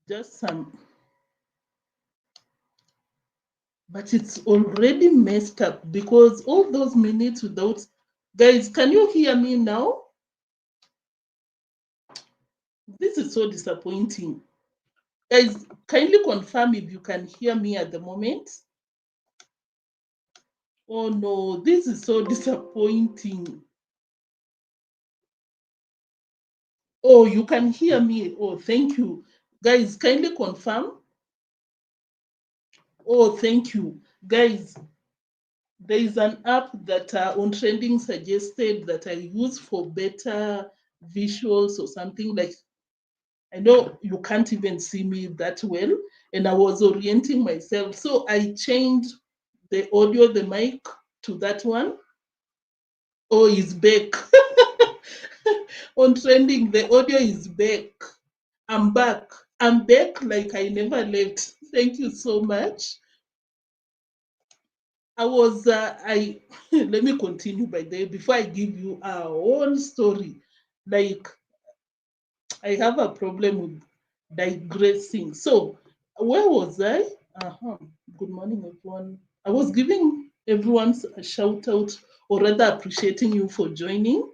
just some, but it's already messed up because all those minutes without, guys, can you hear me now? This is so disappointing. Guys, kindly confirm if you can hear me at the moment. Oh no, this is so disappointing. Oh, you can hear me. Oh, thank you. Guys, kindly confirm. Oh, thank you. Guys, there is an app that ontrending suggested that I use for better visuals or something like. I know you can't even see me that well, and I was orienting myself. So I changed the audio, the mic to that one. Oh, it's back. Ontrending, the audio is back. I'm back. I'm back like I never left. Thank you so much. I let me continue by the way before I give you a whole story. Like, I have a problem with digressing. So, where was I? Good morning, everyone. I was giving everyone a shout out, or rather, appreciating you for joining.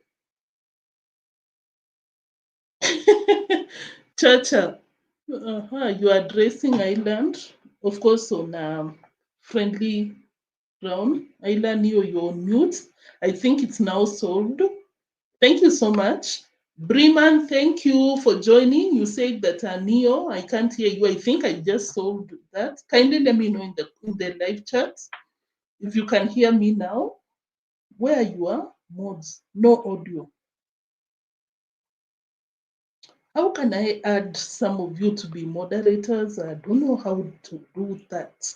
Chacha, you are addressing Island, of course, on friendly ground. Island, you're on mute. I think it's now solved. Thank you so much. Breman, thank you for joining. You said that Neo, I can't hear you. I think I just solved that. Kindly let me know in the live chat if you can hear me now. Where you are, mods, no audio. How can I add some of you to be moderators? I don't know how to do that.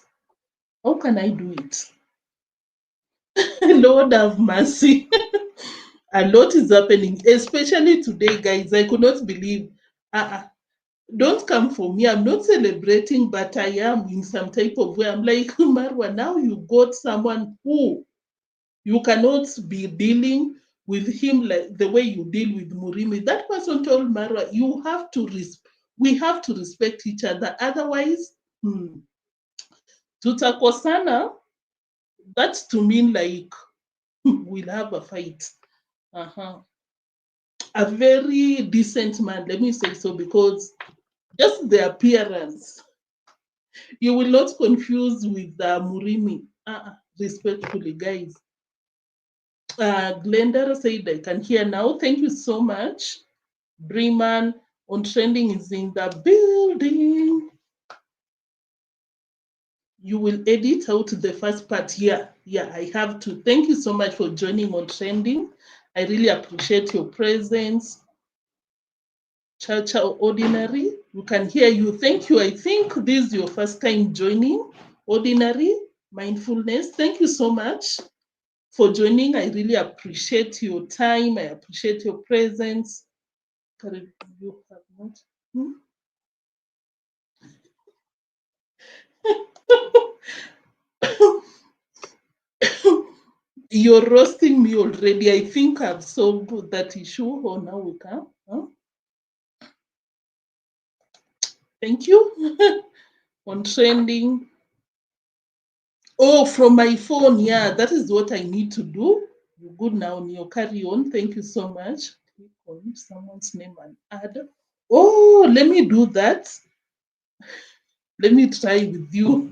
How can I do it? Lord have mercy. A lot is happening, especially today, guys. I could not believe. Don't come for me. I'm not celebrating, but I am in some type of way. I'm like, Marwa, now you got someone who you cannot be dealing with him like the way you deal with Murimi. That person told Marwa, we have to respect each other. Otherwise, tutakosana. That's to mean like we'll have a fight. Uh-huh. A very decent man, let me say so, because just the appearance, you will not confuse with Murimi. Respectfully, guys. Glenda said, I can hear now. Thank you so much. Breman ontrending is in the building. You will edit out the first part. Yeah, I have to. Thank you so much for joining ontrending. I really appreciate your presence. Chacha Ordinary, we can hear you. Thank you. I think this is your first time joining Ordinary Mindfulness. Thank you so much for joining. I really appreciate your time. I appreciate your presence. You have not. You're roasting me already. I think I've solved that issue. Oh, now we can. Huh? Thank you. Ontrending. Oh, from my phone. Yeah, that is what I need to do. You're good now, Neo. Carry on. Thank you so much. Click on someone's name and add. Oh, let me do that. Let me try with you.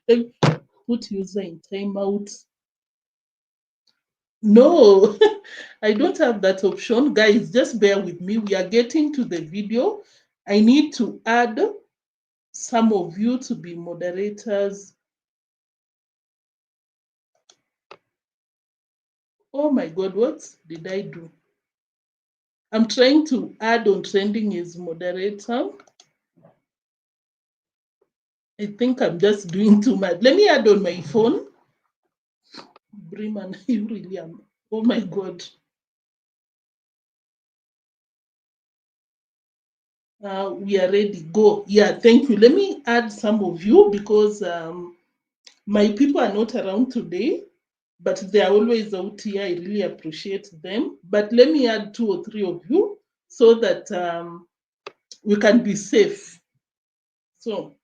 Let me put user in timeout. No, I don't have that option. Guys, just bear with me. We are getting to the video. I need to add some of you to be moderators. Oh my God, what did I do? I'm trying to add ontrending as moderator. I think I'm just doing too much. Let me add on my phone. Breman, you really am. Oh my God. We are ready. Go. Yeah, thank you. Let me add some of you because my people are not around today, but they are always out here. I really appreciate them. But let me add 2 or 3 of you so that we can be safe. So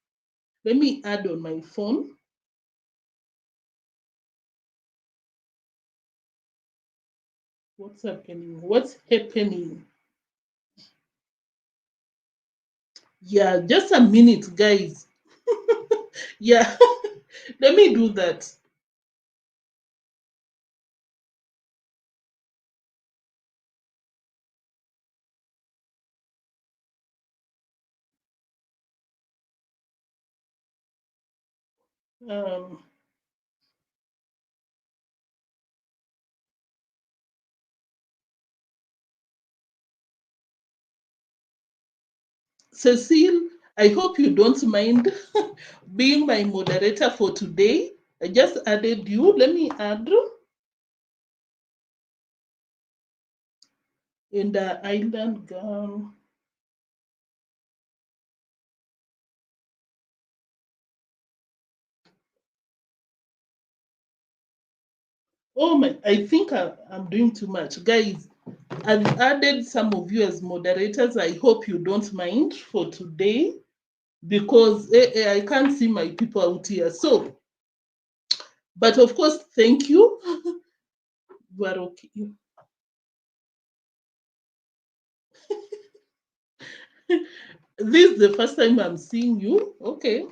let me add on my phone. What's happening? What's happening? Yeah, just a minute, guys. Yeah, let me do that. Um, Cecile, I hope you don't mind being my moderator for today. I just added you. Let me add in the island girl. Oh my, I think I'm doing too much. Guys, I've added some of you as moderators. I hope you don't mind for today because I can't see my people out here. So, but of course, thank you. You are okay. This is the first time I'm seeing you. Okay.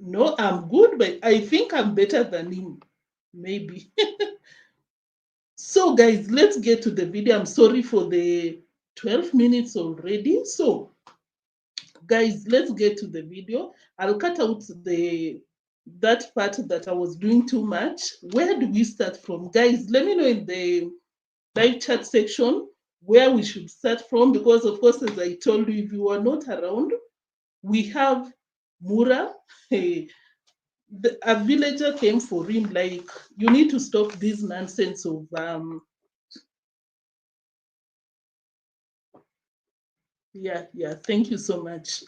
No, I'm good, but I think I'm better than him. Maybe. So, guys, let's get to the video. I'm sorry for the 12 minutes already. So, guys, let's get to the video. I'll cut out that part that I was doing too much. Where do we start from? Guys, let me know in the live chat section where we should start from, because of course, as I told you, if you are not around, we have Mura. A villager came for him, like, you need to stop this nonsense of yeah, thank you so much.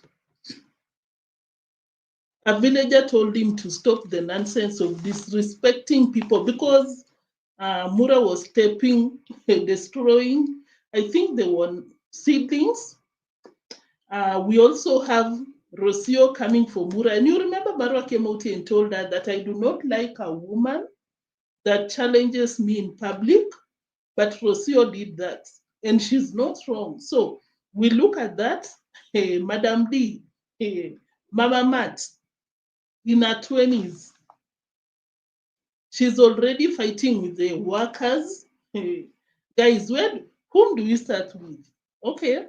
A villager told him to stop the nonsense of disrespecting people, because Mura was stepping, destroying, I think they were seedlings. We also have Rocio coming for Mura. And you remember Marwa came out and told her that I do not like a woman that challenges me in public, but Rocio did that. And she's not wrong. So we look at that. Hey, Madam D, hey, Mama Matt, in her 20s, she's already fighting with the workers. Hey, guys, whom do we start with? Okay,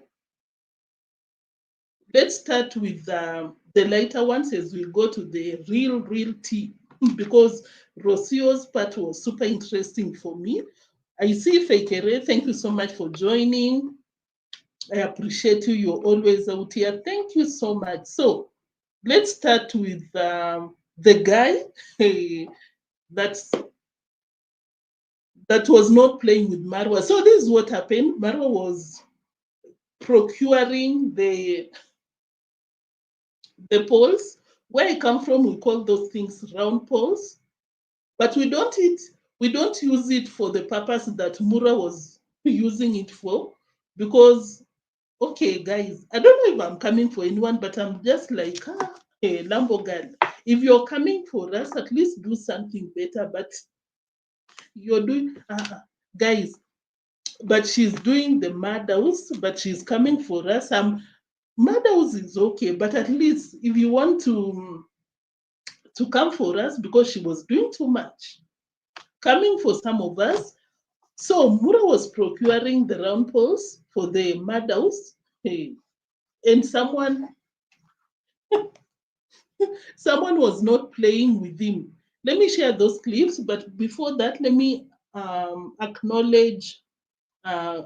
let's start with the lighter ones as we go to the real tea, because Rocio's part was super interesting for me. I see Fekere, thank you so much for joining. I appreciate you. You're always out here. Thank you so much. So let's start with the guy that's that was not playing with Marwa. So this is what happened. Marwa was procuring the poles. Where I come from, we call those things round poles, but we don't use it for the purpose that Mura was using it for, because okay, guys, I don't know if I'm coming for anyone, but I'm just like, hey, Lambo girl, if you're coming for us, at least do something better. But you're doing, guys, but she's doing the madhouse, but she's coming for us. Madhouse is okay, but at least if you want to come for us, because she was doing too much, coming for some of us. So Mura was procuring the round poles for the madhouse, hey, and someone was not playing with him. Let me share those clips, but before that, let me acknowledge uh,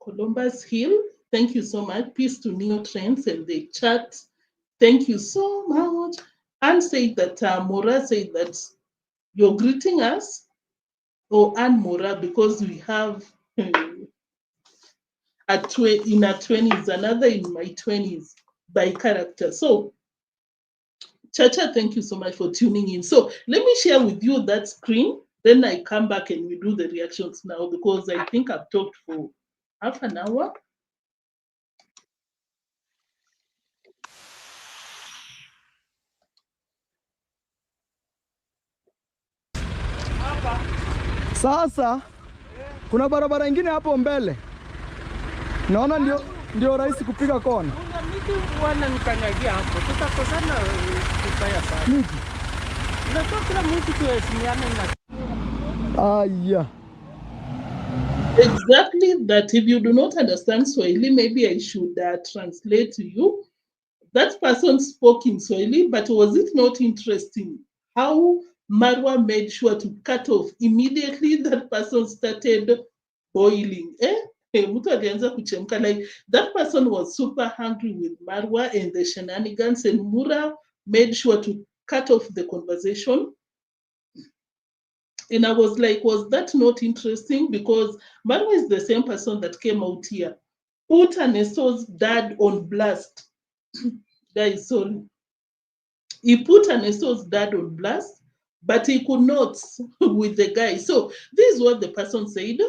Columbus Hill. Thank you so much. Peace to neotrends and the chat. Thank you so much. And say that Mora said that you're greeting us, or Anne Mora, because we have in our 20s, another in my 20s by character. So Chacha, thank you so much for tuning in. So let me share with you that screen. Then I come back and we do the reactions now because I think I've talked for half an hour. Sasa kuna barabara ingine hapo mbele, naona ndio rahisi kupiga kona. Kuna miti bwana nikanyagia hapo, tutakosana kibaya sana. Miti Unatoa kila mtu tuheshimiane na yeah. Exactly that. If you do not understand Swahili, maybe I should translate to you. That person spoke in Swahili, but was it not interesting how Marwa made sure to cut off immediately that person started boiling? Mtu alianza kuchemka. Like that person was super hungry with Marwa and the shenanigans, and Mura made sure to cut off the conversation. And I was like, was that not interesting? Because Marwa is the same person that came out here, put Anesto's dad on blast. Guys, sorry. He put Anesto's dad on blast, but he could not with the guy. So this is what the person said.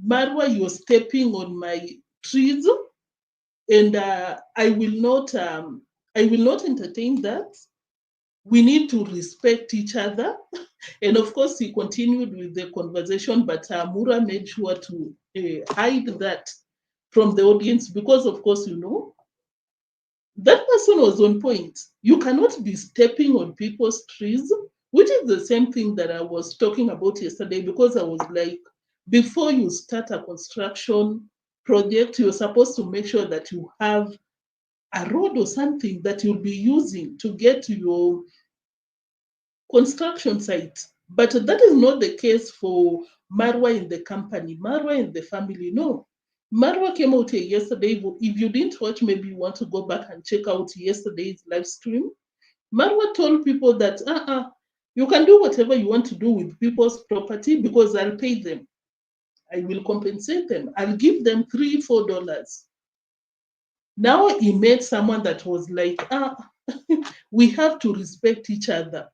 Marwa, you're stepping on my trees, and I will not entertain that. We need to respect each other. And of course, he continued with the conversation, but Mura made sure to hide that from the audience because, of course, you know, that person was on point. You cannot be stepping on people's trees, which is the same thing that I was talking about yesterday, because I was like, before you start a construction project, you're supposed to make sure that you have a road or something that you'll be using to get to your construction site. But that is not the case for Marwa in the company, Marwa in the family. No. Marwa came out here yesterday. If you didn't watch, maybe you want to go back and check out yesterday's live stream. Marwa told people that you can do whatever you want to do with people's property because I'll pay them. I will compensate them. I'll give them $3-4. Now he met someone that was like, we have to respect each other.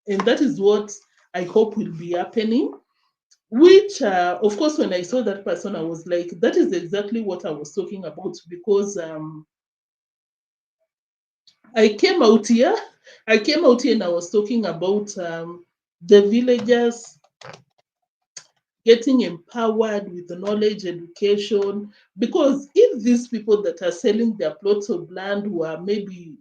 And that is what I hope will be happening. Which, of course, when I saw that person, I was like, that is exactly what I was talking about, because I came out here and I was talking about the villagers getting empowered with the knowledge, education, because if these people that are selling their plots of land were maybe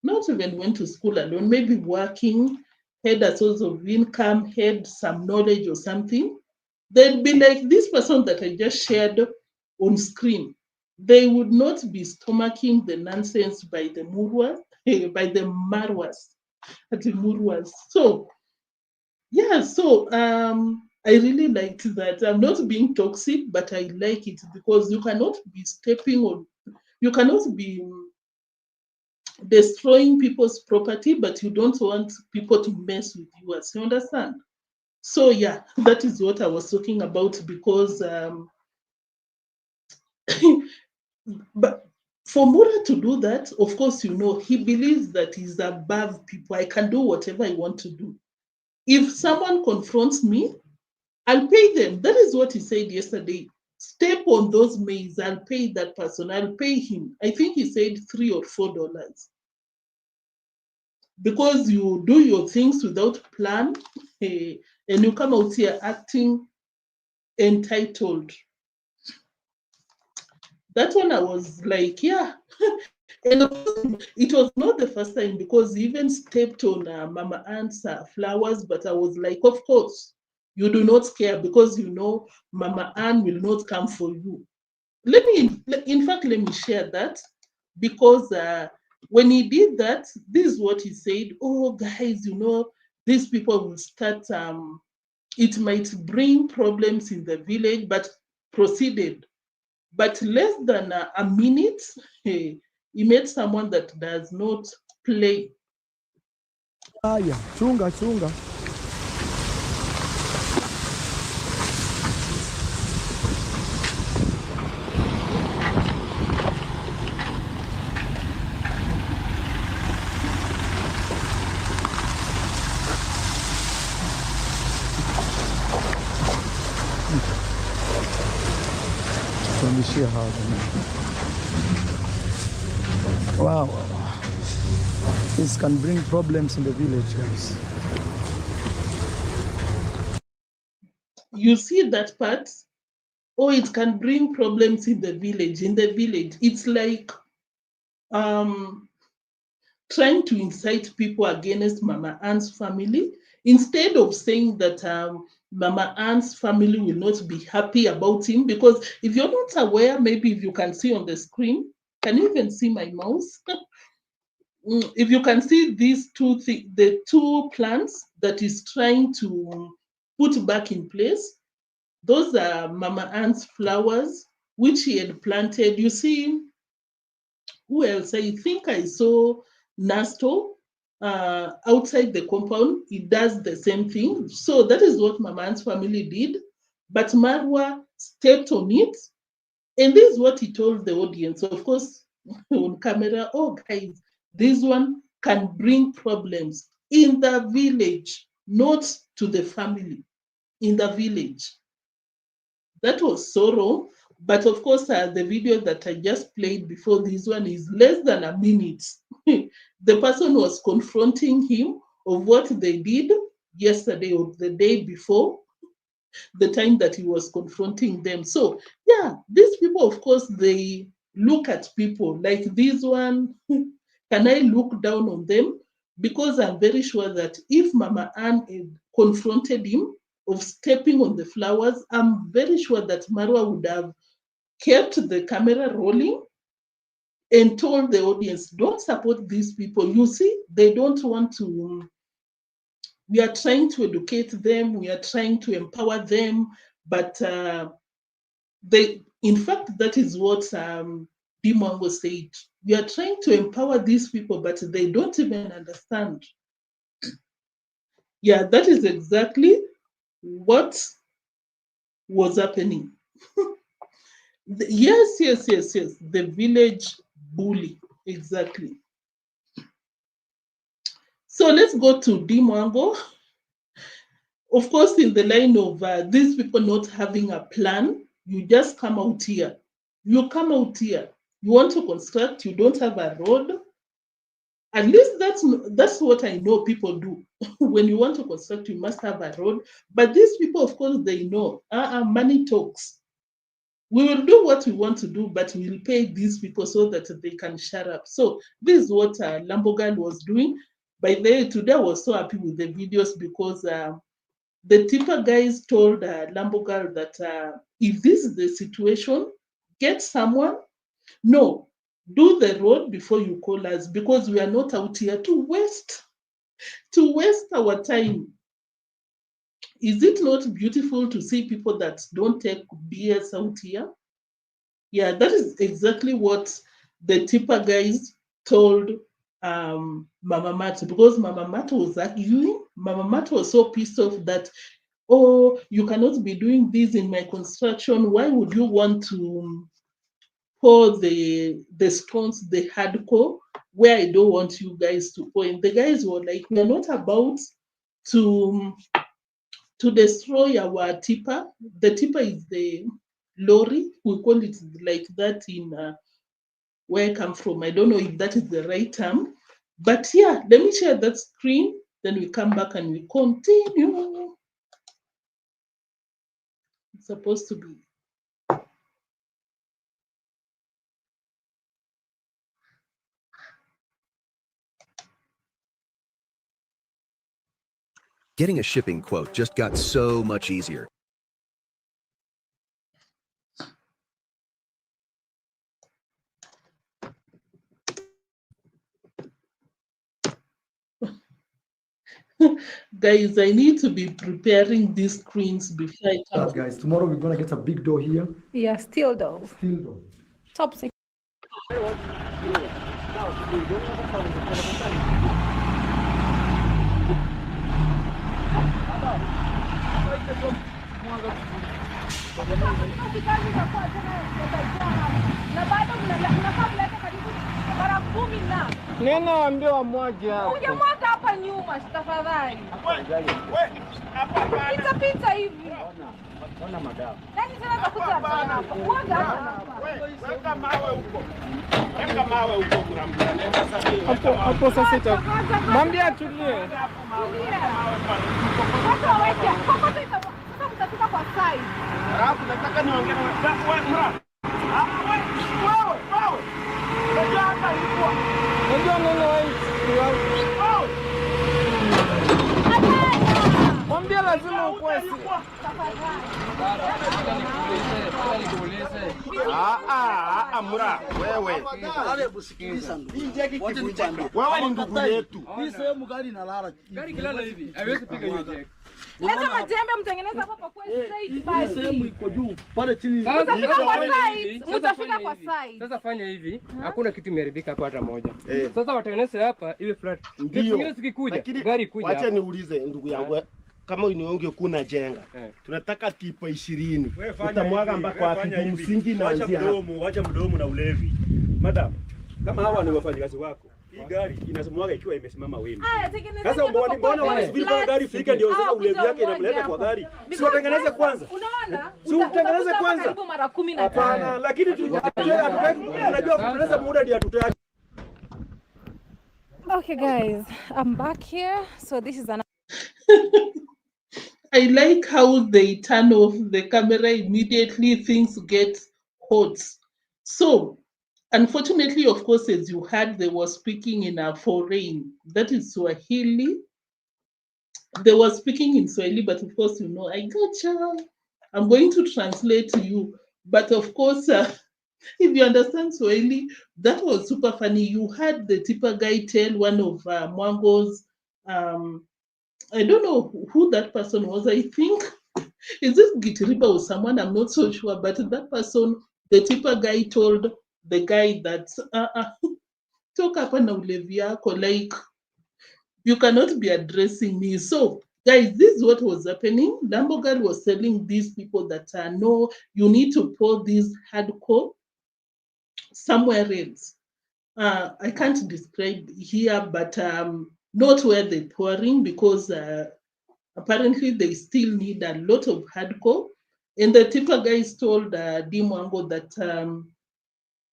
not even went to school alone, maybe working, had a source of income, had some knowledge or something, they'd be like this person that I just shared on screen. They would not be stomaching the nonsense by the Murwas, by the Marwas, the Murwas. So, yeah, so I really liked that. I'm not being toxic, but I like it because you cannot be stepping on, you cannot be destroying people's property, but you don't want people to mess with yours. You understand? So yeah, that is what I was talking about because but for Mura to do that, of course, you know, he believes that he's above people. I can do whatever I want to do. If someone confronts me, I'll pay them. That is what he said yesterday. Step on those maize, I'll pay that person. I'll pay him. I think he said $3 or $4. Because you do your things without plan, and you come out here acting entitled. That one I was like, yeah. And it was not the first time because he even stepped on Mama Ant's flowers, but I was like, of course, you do not care because you know Mama Ann will not come for you. In fact, let me share that because when he did that, this is what he said. Oh, guys, you know, these people will start, it might bring problems in the village, but proceeded. But less than a minute, he met someone that does not play. Haya, chunga. tuambishia hapa. Wow. This can bring problems in the village, guys. You see that part? Oh, it can bring problems in the village. In the village, it's like trying to incite people against Mama Anne's family, instead of saying that Mama Anne's family will not be happy about him. Because if you're not aware, maybe if you can see on the screen, can you even see my mouse? If you can see these the two plants that is trying to put back in place, those are Mama Anne's flowers, which he had planted. You see, who else? I think I saw Nasto outside the compound. He does the same thing. So that is what Mama Anne's family did. But Marwa stepped on it. And this is what he told the audience, of course, on camera. Oh, guys, this one can bring problems in the village, not to the family, in the village. That was so wrong. But of course, the video that I just played before this one is less than a minute. The person was confronting him of what they did yesterday or the day before, the time that he was confronting them. So yeah, these people, of course, they look at people like this one. Can I look down on them? Because I'm very sure that if Mama Anne had confronted him of stepping on the flowers, I'm very sure that Marwa would have kept the camera rolling and told the audience, don't support these people. You see, they don't want to. We are trying to educate them. We are trying to empower them. But in fact, that is what Mwango said. We are trying to empower these people, but they don't even understand. Yeah, that is exactly what was happening. Yes. The village bully, exactly. So let's go to Mwango. Of course, in the line of these people not having a plan, you just come out here. You come out here. You want to construct, you don't have a road. At least that's what I know people do. When you want to construct, you must have a road. But these people, of course, they know money talks. We will do what we want to do, but we'll pay these people so that they can shut up. So this is what Lambogal was doing. By the way, today I was so happy with the videos because the tipper guys told Lambogal that if this is the situation, get someone. No, do the road before you call us, because we are not out here to waste our time. Is it not beautiful to see people that don't take BS out here? Yeah, that is exactly what the tipper guys told Mama Mat, because Mama Mat was arguing. Mama Mat was so pissed off that, oh, you cannot be doing this in my construction. Why would you want to pour the stones, the hardcore, where I don't want you guys to pour? And the guys were like, we're not about to destroy our tipper. The tipper is the lorry. We call it like that in where I come from. I don't know if that is the right term. But yeah, let me share that screen. Then we come back and we continue. It's supposed to be. Getting a shipping quote just got so much easier. Guys, I need to be preparing these screens before I come. Guys, tomorrow we're gonna get a big door here. Yeah, steel door. Steel door. Top secret. Neno ambiwa moja hapo. Hujamwaga hapa nyuma tafadhali. Pita hivi. Ona madawa. Nani tena atakuja hapa? Mwaga hapa. Weka mawe huko. Weka mawe huko kuna mtu. Hapo sasa ita. Mwambie atulie. Watu waweke. Kokoto sasa mtafika kwa side. Alafu nataka niongee na wewe. Wewe. Unajua hapa ilikuwa. Unajua nini wewe? Mwambie lazima ukue si. Mura, wewe. Wewe ni ndugu yetu. Hii sehemu gari inalala. Gari kilala hivi. Haiwezi piga hiyo jack. Leta majembe mtengeneza hapa kwa straight basi. Sehemu iko juu. Pale chini. Mtafika kwa side. Sasa fanya hivi, hakuna kitu imeharibika hapa hata moja. Sasa watengeneze hapa ile flat. Ndio sikikuja. Gari kuja. Acha niulize ndugu yangu. Kama unionge kuna jenga. Tunataka tipa 20. Utamwaga mpaka wapi msingi na anzia hapo. Acha mdomo na ulevi. Madam, kama hawa ni wafanyakazi wako. Hii gari inasimwaga ikiwa imesimama wima. Sasa mbona wanasubiri mpaka gari fika ndio sasa ulevi yake inamleta kwa gari? Si watengeneze kwanza. Unaona? Si utengeneze kwanza. Karibu mara 15. Hapana, lakini tunajua kutengeneza muda ndio tutaki. Okay guys, I'm back here. So this is an I like how they turn off the camera immediately, things get hot. So, unfortunately, of course, as you heard, they were speaking in a foreign, that is Swahili. They were speaking in Swahili, but of course, you know, I gotcha. I'm going to translate to you. But of course, if you understand Swahili, that was super funny. You had the tipper guy tell one of Mwango's, I don't know who that person was. I think, is this Gitiriba or someone? I'm not so sure. But that person, the tipper guy told the guy that, talk up na ulevi yako, like, you cannot be addressing me. So, guys, this is what was happening. Lambo girl was telling these people that, no, you need to pour this hardcore somewhere else. I can't describe here, but not where they're pouring, because apparently they still need a lot of hardcore. And the tipper guys told deemwango that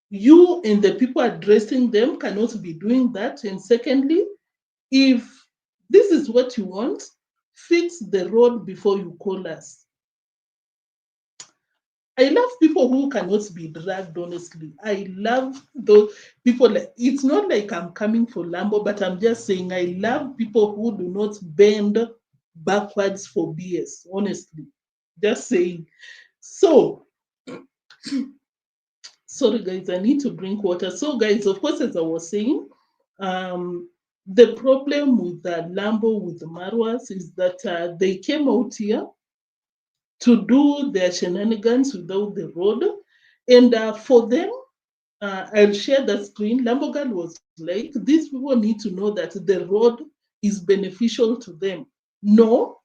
you and the people addressing them cannot be doing that. And secondly, if this is what you want, fix the road before you call us. I love people who cannot be dragged, honestly. I love those people. It's not like I'm coming for Lambo, but I'm just saying I love people who do not bend backwards for BS, honestly. Just saying. So, sorry guys, I need to drink water. So guys, of course, as I was saying, the problem with the Lambo, with the Marwas, is that they came out here to do their shenanigans without the road. And for them, I'll share the screen. Lamborghini was like, these people need to know that the road is beneficial to them. No,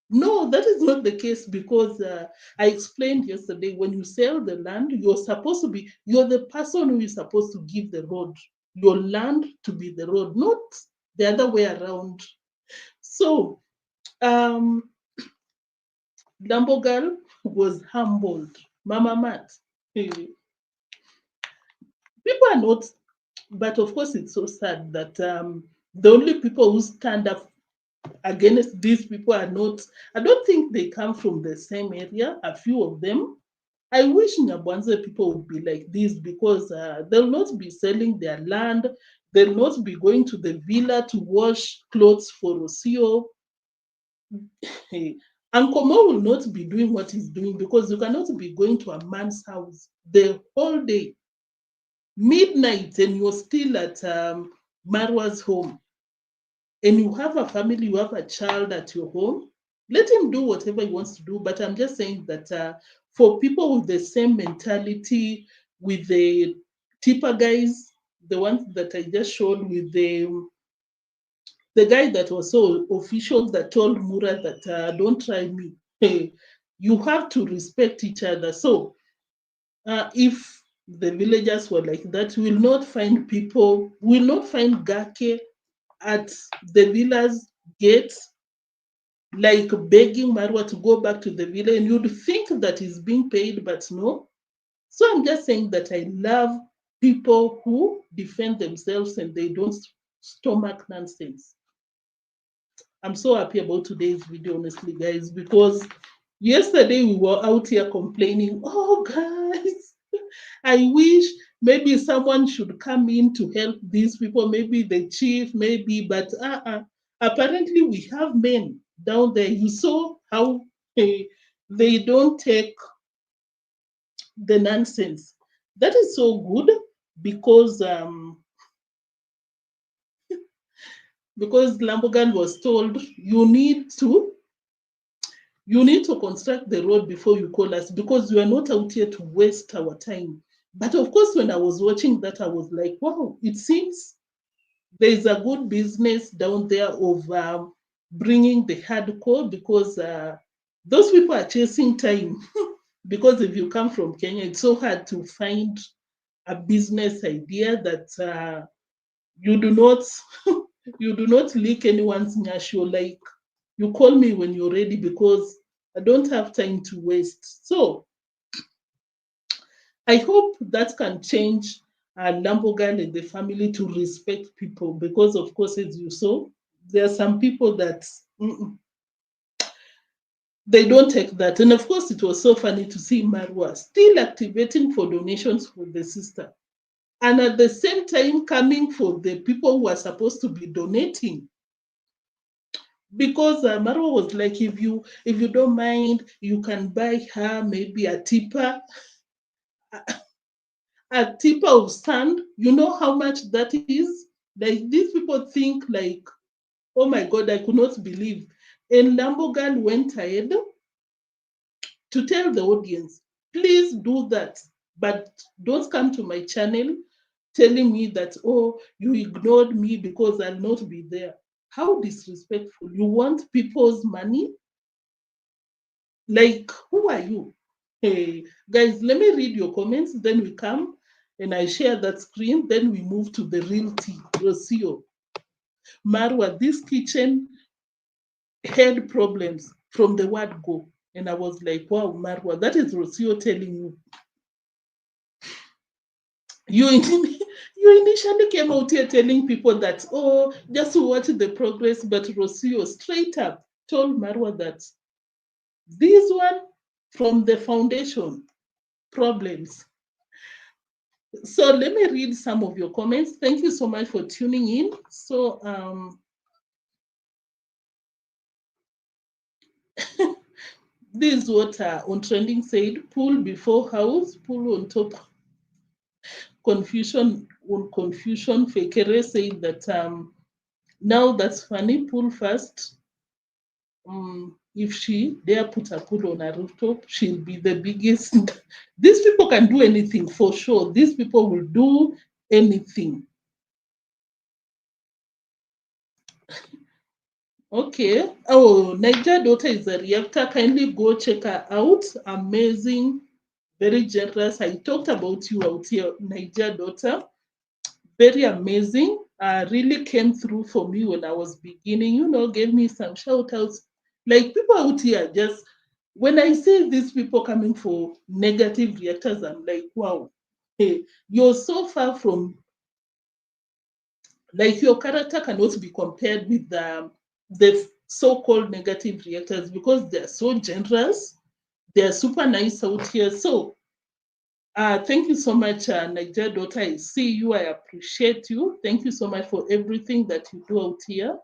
that is not the case, because I explained yesterday, when you sell the land, you're the person who is supposed to give the road, your land to be the road, not the other way around. So, Lambo girl was humbled. Mama Matt. People are not, but of course it's so sad that the only people who stand up against these people are not, I don't think they come from the same area, a few of them. I wish Nyabwanze people would be like this, because they'll not be selling their land, they'll not be going to the villa to wash clothes for Rocio. Unclemo will not be doing what he's doing, because you cannot be going to a man's house the whole day, midnight, and you're still at Marwa's home, and you have a family, you have a child at your home. Let him do whatever he wants to do. But I'm just saying that for people with the same mentality, with the tipper guys, the ones that I just showed, with the guy that was so official that told Mura that don't try me. Hey, you have to respect each other. So if the villagers were like that, we will not find gake at the villa's gates like begging Marwa to go back to the villa, and you'd think that he's being paid, but no. So I'm just saying that I love people who defend themselves and they don't stomach nonsense. I'm so happy about today's video, honestly, guys, because yesterday we were out here complaining, oh, guys, I wish maybe someone should come in to help these people, maybe the chief, maybe, but apparently we have men down there. You saw how they don't take the nonsense. That is so good because Lambogan was told you need to construct the road before you call us, because you are not out here to waste our time. But of course, when I was watching that, I was like, wow, it seems there's a good business down there of bringing the hardcore, because those people are chasing time. Because if you come from Kenya, it's so hard to find a business idea that you do not you do not leak anyone's nyasho. Like, you call me when you're ready, because I don't have time to waste. So I hope that can change Lambogan and the family to respect people, because of course, as you saw, there are some people that they don't take that. And of course, it was so funny to see Marwa still activating for donations for the sister, and at the same time coming for the people who are supposed to be donating. Because Marwa was like, if you don't mind, you can buy her maybe a tipper of sand. You know how much that is? Like, these people think like, oh my God, I could not believe. And Lambogan went ahead to tell the audience, please do that, but don't come to my channel telling me that, oh, you ignored me because I'll not be there. How disrespectful. You want people's money? Like, who are you? Hey, guys, let me read your comments, then we come and I share that screen, then we move to the real tea. Rocio, Marwa, this kitchen had problems from the word go. And I was like, wow, Marwa, that is Rocio telling you. You initially came out here telling people that, oh, just watch the progress, but Rocio straight up told Marwa that this one from the foundation problems. So let me read some of your comments. Thank you so much for tuning in. So this is what ontrending said: pool before house, pool on top. Confusion on confusion. Fekere said that now that's funny, pool first. If she dare put a pool on a rooftop, she'll be the biggest. These people can do anything for sure. These people will do anything. Okay. Oh, Niger daughter is a reactor. Kindly go check her out. Amazing, very generous. I talked about you out here, Niger daughter. Very amazing. Really came through for me when I was beginning. You know, gave me some shout outs. Like, people out here just, when I see these people coming for negative reactors, I'm like, wow, hey, you're so far from, like, your character cannot be compared with the so-called negative reactors, because they're so generous. They're super nice out here. So thank you so much, Niger daughter. I see you. I appreciate you. Thank you so much for everything that you do out here.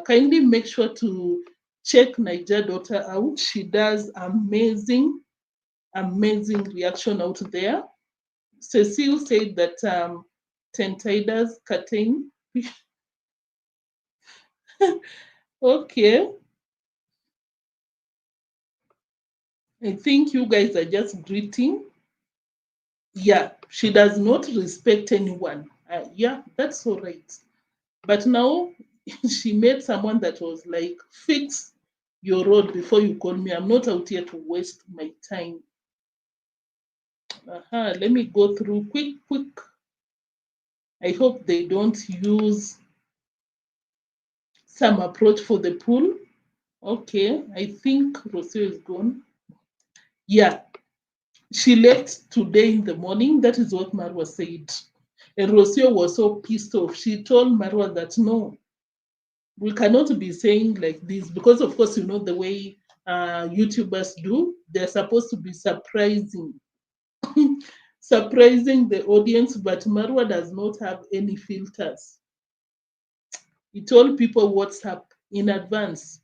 Kindly make sure to check Niger daughter out. She does amazing, amazing reaction out there. Cecile said that Tentiders cutting. Okay. I think you guys are just greeting. Yeah, she does not respect anyone. Yeah, that's all right. But now she made someone that was like, fix your road before you call me. I'm not out here to waste my time. Let me go through quick. I hope they don't use some approach for the pool. Okay, I think Rocio is gone. Yeah, she left today in the morning. That is what Marwa said. And Rocio was so pissed off. She told Marwa that no, we cannot be saying like this because, of course, you know the way YouTubers do. They're supposed to be surprising, surprising the audience. But Marwa does not have any filters. He told people what's up in advance.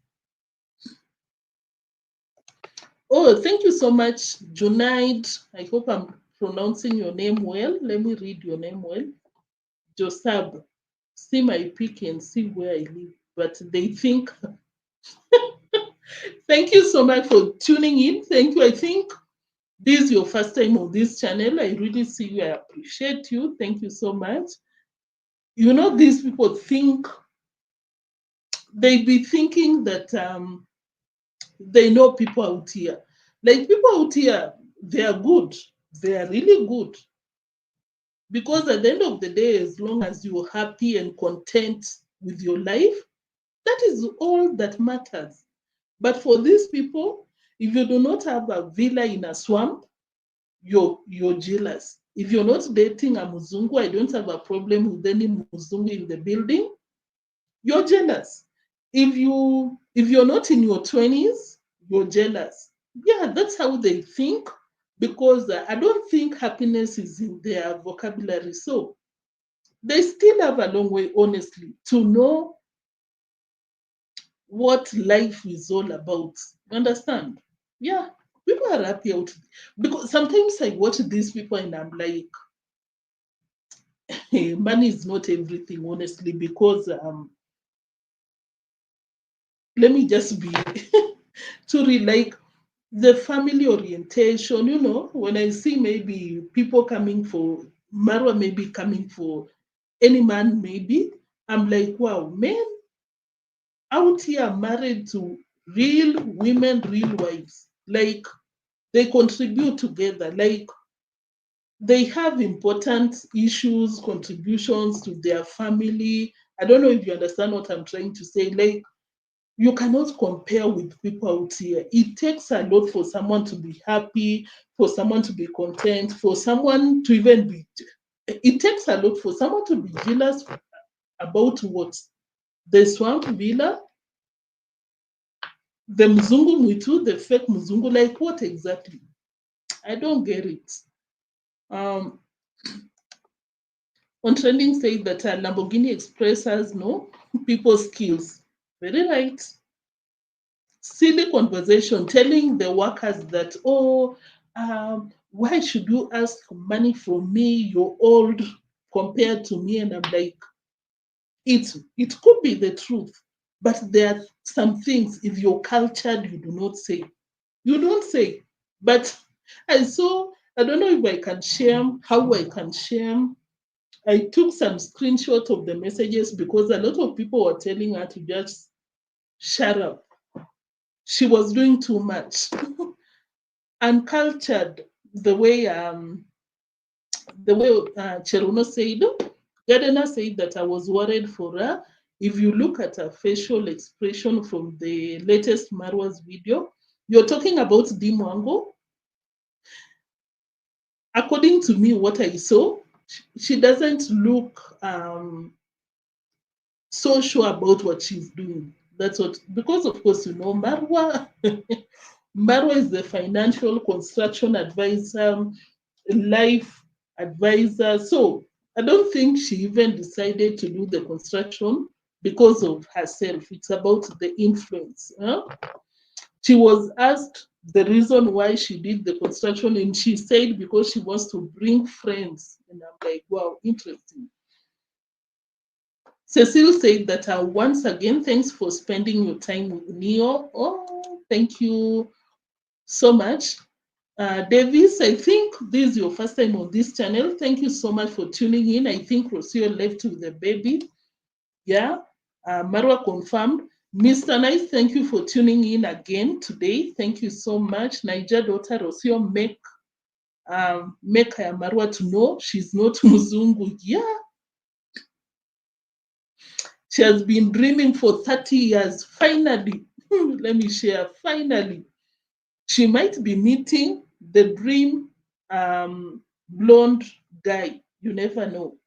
Oh, thank you so much, Junaid. I hope I'm pronouncing your name well. Let me read your name well. Josab. See my pic and see where I live. But they think. Thank you so much for tuning in. Thank you. I think this is your first time on this channel. I really see you. I appreciate you. Thank you so much. You know, these people think, they be thinking that they know people out here. Like people out here, they are good. They are really good. Because at the end of the day, as long as you're happy and content with your life, that is all that matters. But for these people, if you do not have a villa in a swamp, you're jealous. If you're not dating a Muzungu, I don't have a problem with any Muzungu in the building, you're jealous. If you're not in your 20s, you're jealous. Yeah, that's how they think, because I don't think happiness is in their vocabulary. So they still have a long way, honestly, to know what life is all about. You understand? Yeah, people are happy out, because sometimes I watch these people and I'm like, hey, money is not everything, honestly, because let me just be to read like the family orientation, you know, when I see maybe people coming for Marwa, maybe coming for any man, maybe, I'm like, wow, men out here married to real women, real wives. Like they contribute together. Like they have important issues, contributions to their family. I don't know if you understand what I'm trying to say. Like you cannot compare with people out here. It takes a lot for someone to be happy, for someone to be content, for someone to even be. It takes a lot for someone to be jealous about what? The swamp villa, the mzungu mwitu, the fake mzungu. Like what exactly? I don't get it. Ontrending said that Lamborghini Express has no people skills. Very right. Silly conversation telling the workers that, oh, why should you ask money from me? You're old compared to me. And I'm like, it could be the truth, but there are some things, if you're cultured, you do not say. You don't say. But I saw, I don't know if I can share, how I can share. I took some screenshot of the messages because a lot of people were telling her to just shut up. She was doing too much. Uncultured, the way Cherono said, Gardner said that I was worried for her. If you look at her facial expression from the latest Marwa's video, you're talking about deemwango. According to me, what I saw, she doesn't look so sure about what she's doing. That's what, because of course, you know, Marwa, Marwa is the financial construction advisor, life advisor. So I don't think she even decided to do the construction because of herself. It's about the influence. Huh? She was asked the reason why she did the construction, and she said because she wants to bring friends. And I'm like, wow, interesting. Cecile said that once again, thanks for spending your time with Neo. Oh, thank you so much. Davis, I think this is your first time on this channel. Thank you so much for tuning in. I think Rocio left with the baby. Yeah, Marwa confirmed. Mr. Nice, thank you for tuning in again today. Thank you so much. Niger daughter Rocio, make Marwa to know she's not Muzungu. Yeah. She has been dreaming for 30 years. Finally, let me share. Finally, she might be meeting the dream blonde guy. You never know.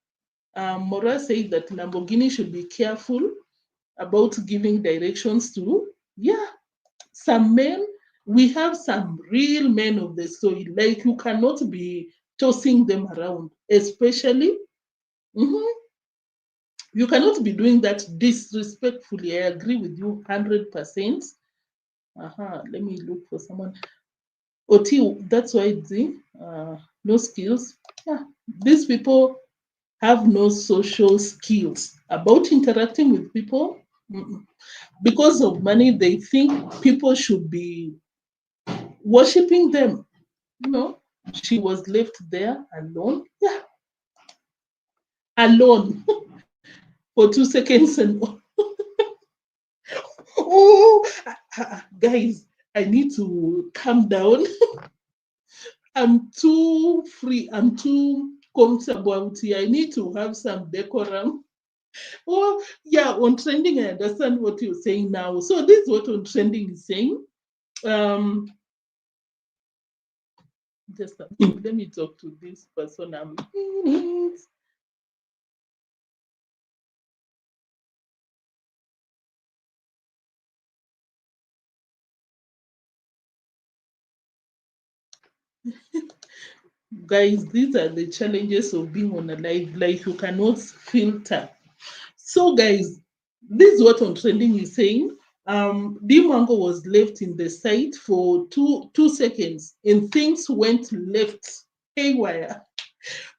Mora said that Lamborghini should be careful about giving directions to, yeah, some men. We have some real men of the soil. Like, you cannot be tossing them around, especially. Mhm. You cannot be doing that disrespectfully. I agree with you 100%. Let me look for someone. OT, that's why it's no skills. Yeah, these people have no social skills about interacting with people. Because of money, they think people should be worshiping them. You know, she was left there alone. Yeah, alone for 2 seconds and oh, guys, I need to calm down. I'm too free. I'm too comfortable out here. I need to have some decorum. Oh, yeah, on trending, I understand what you're saying now. So this is what on trending is saying. Just let me talk to this person. Guys, these are the challenges of being on a live. Like, you cannot filter. So, guys, this is what on trending is saying. Deemwango was left in the site for two seconds, and things went left haywire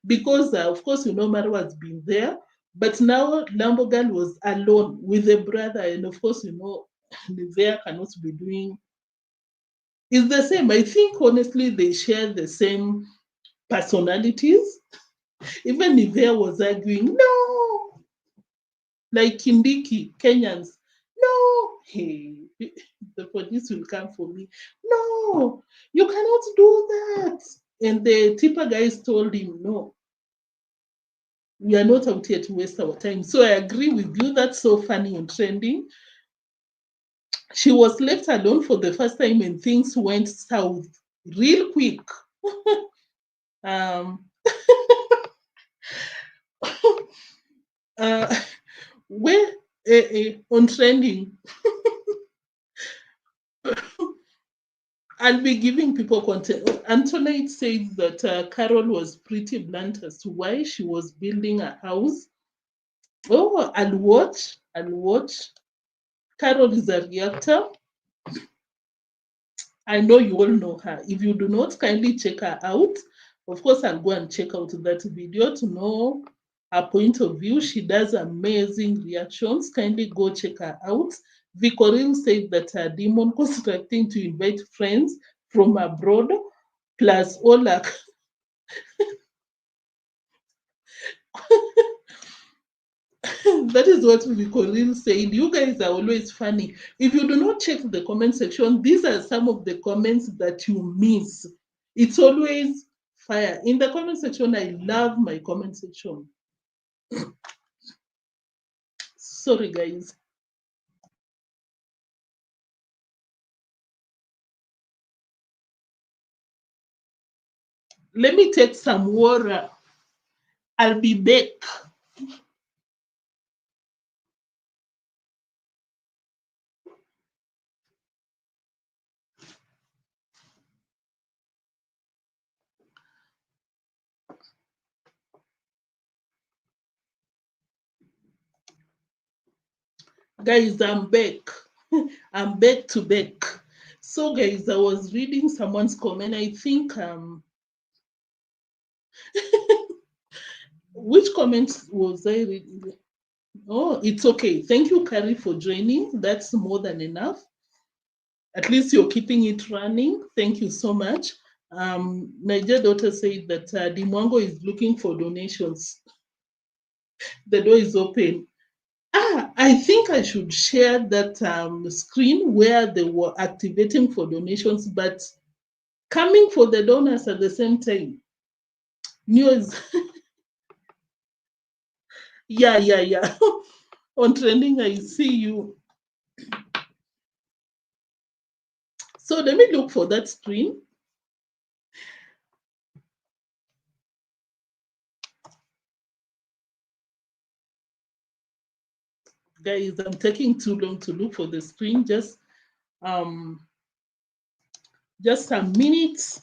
because, of course, Marwa has been there, but now Lambogal was alone with a brother, and of course, Nivea cannot be doing. It's the same. I think honestly they share the same personalities. Even Nivea was arguing, no, like Kindiki, Kenyans, no, hey, the police will come for me. No, you cannot do that. And the tipper guys told him, no, we are not out here to waste our time. So I agree with you. That's so funny and trending. She was left alone for the first time and things went south real quick. um, where on trending, I'll be giving people content. Antoinette says that Carol was pretty blunt as to why she was building a house. Oh, I'll watch. Carol is a reactor. I know you all know her. If you do not, kindly check her out. Of course, I'll go and check out that video to know her point of view. She does amazing reactions. Kindly go check her out. Vicoril said that her demon constructing to invite friends from abroad, plus all her that is what Vicoril said. You guys are always funny. If you do not check the comment section, these are some of the comments that you miss. It's always fire. In the comment section, I love my comment section. Sorry, guys. Let me take some water. I'll be back. Guys, I'm back. I'm back to back. So, guys, I was reading someone's comment. I think which comment was I reading? Oh, it's okay. Thank you, Carrie, for joining. That's more than enough. At least you're keeping it running. Thank you so much. Niger daughter said that Mwango is looking for donations. The door is open. I think I should share that screen where they were activating for donations, but coming for the donors at the same time. News. Yeah. On trending, I see you. So let me look for that screen. Guys, I'm taking too long to look for the screen. Just a minute.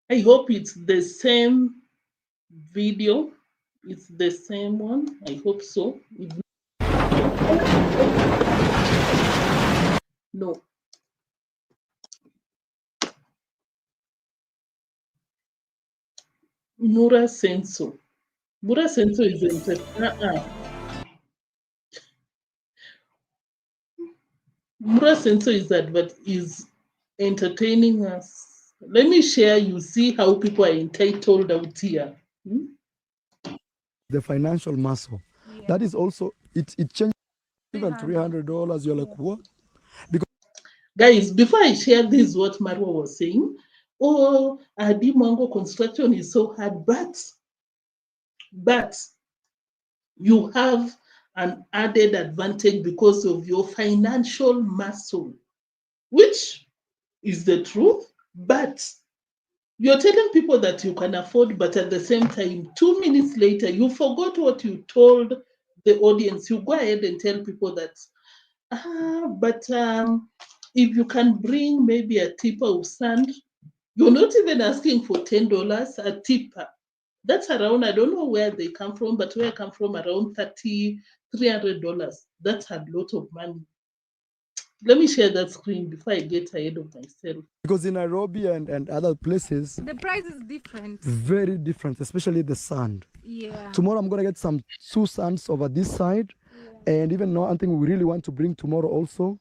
I hope it's the same video. It's the same one. I hope so. No. Mura Senso. Mura Senso is Mura Senso is entertaining us. Let me share. You see how people are entitled out here. The financial muscle. Yeah. That is also it changes even $300. You're like, what? Because guys, before I share this, what Marwa was saying, oh, Mwango construction is so hard, but you have an added advantage because of your financial muscle, which is the truth, but you're telling people that you can afford, but at the same time, 2 minutes later, you forgot what you told the audience. You go ahead and tell people that, but if you can bring maybe a tipper of sand, you're not even asking for $10 a tipper. That's around, I don't know where they come from, but where I come from, around $300. That's a lot of money. Let me share that screen before I get ahead of myself. Because in Nairobi and other places, the price is different. Very different, especially the sand. Yeah. Tomorrow I'm gonna get some 2 sands over this side. Yeah. And even now, one thing we really want to bring tomorrow also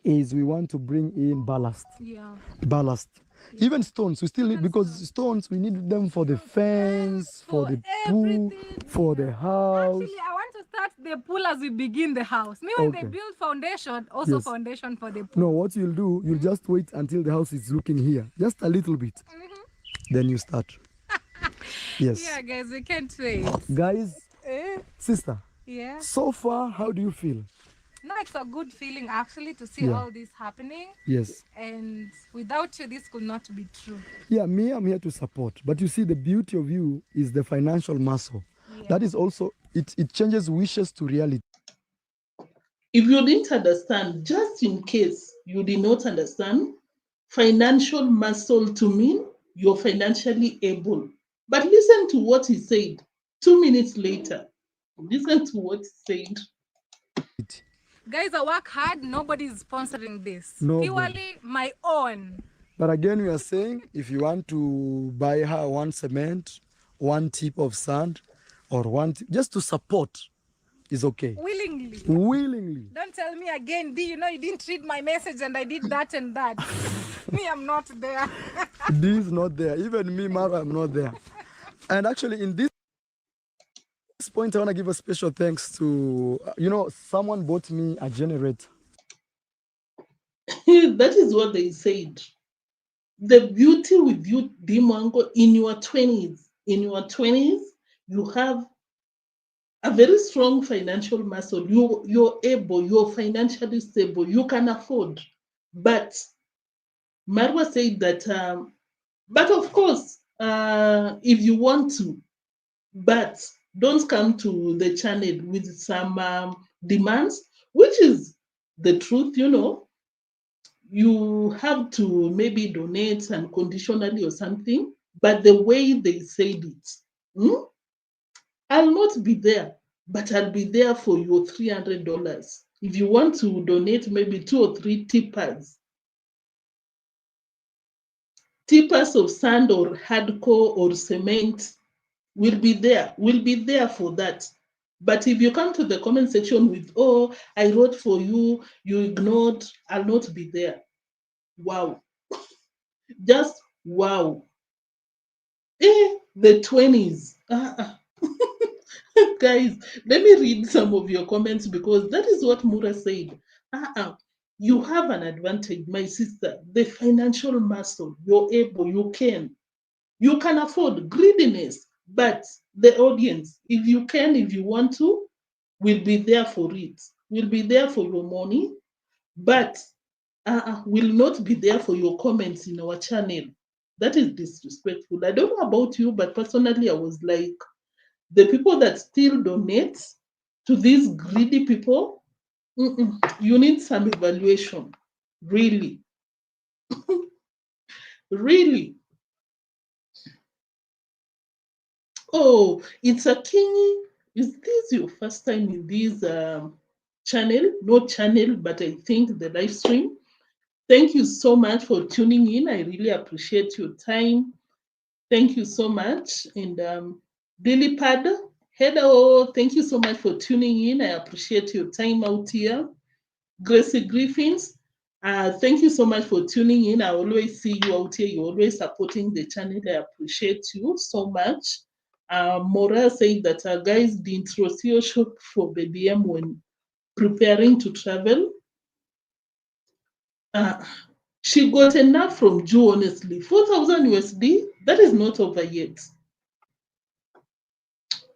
is we want to bring in ballast. Yeah. Ballast. Yeah. Even stones, we still need, because stones, we need them for the fence, for the pool, for the house. Actually, I want to start the pool as we begin the house. Maybe when they build foundation, also foundation for the pool. No, what you'll do, you'll just wait until the house is looking here, just a little bit. Then you start. Yes. Yeah, guys, we can't wait. Guys, sister. Yeah. So far, how do you feel? No, it's a good feeling actually to see all this happening. Yes. And without you, this could not be true. Yeah, me, I'm here to support. But you see, the beauty of you is the financial muscle. Yeah. That is also, it changes wishes to reality. If you didn't understand, just in case you did not understand, financial muscle to mean you're financially able. But listen to what he said 2 minutes later. Listen to what he said. Guys, I work hard. Nobody is sponsoring this. Nobody. Purely my own. But again, we are saying if you want to buy her 1 cement, 1 tip of sand, or 1 just to support is okay. Willingly. Willingly. Don't tell me again, D, you know you didn't read my message and I did that and that. Me, I'm not there. D is not there. Even me, Marwa, I'm not there. And actually, in this point, I want to give a special thanks to, someone bought me a generator. That is what they said. The beauty with you, deemwango, in your 20s, you have a very strong financial muscle. You're able, you're financially stable, you can afford. But Marwa said that, but of course, if you want to, but don't come to the channel with some demands, which is the truth, you have to maybe donate unconditionally or something, but the way they said it, I'll not be there, but I'll be there for your $300. If you want to donate maybe 2 or 3 tippers of sand or hardcore or cement, we'll be there for that. But if you come to the comment section with, oh, I wrote for you, you ignored, I'll not be there. Wow. Just wow. The 20s. Guys, let me read some of your comments because that is what Mura said. You have an advantage, my sister. The financial muscle, you're able, you can afford greediness. But the audience, if you can, if you want to, we'll be there for it. We'll be there for your money, but will not be there for your comments in our channel. That is disrespectful. I don't know about you, but personally, I was like, the people that still donate to these greedy people, you need some evaluation. Really. Really. Oh, it's a king. Is this your first time in this channel? No channel, but I think the live stream. Thank you so much for tuning in. I really appreciate your time. Thank you so much. And Dilipad, hello. Thank you so much for tuning in. I appreciate your time out here. Gracie Griffins, thank you so much for tuning in. I always see you out here. You're always supporting the channel. I appreciate you so much. Mora said that guys didn't Rocio shop for BBM when preparing to travel. She got enough from Jew, honestly. 4,000 USD, that is not over yet.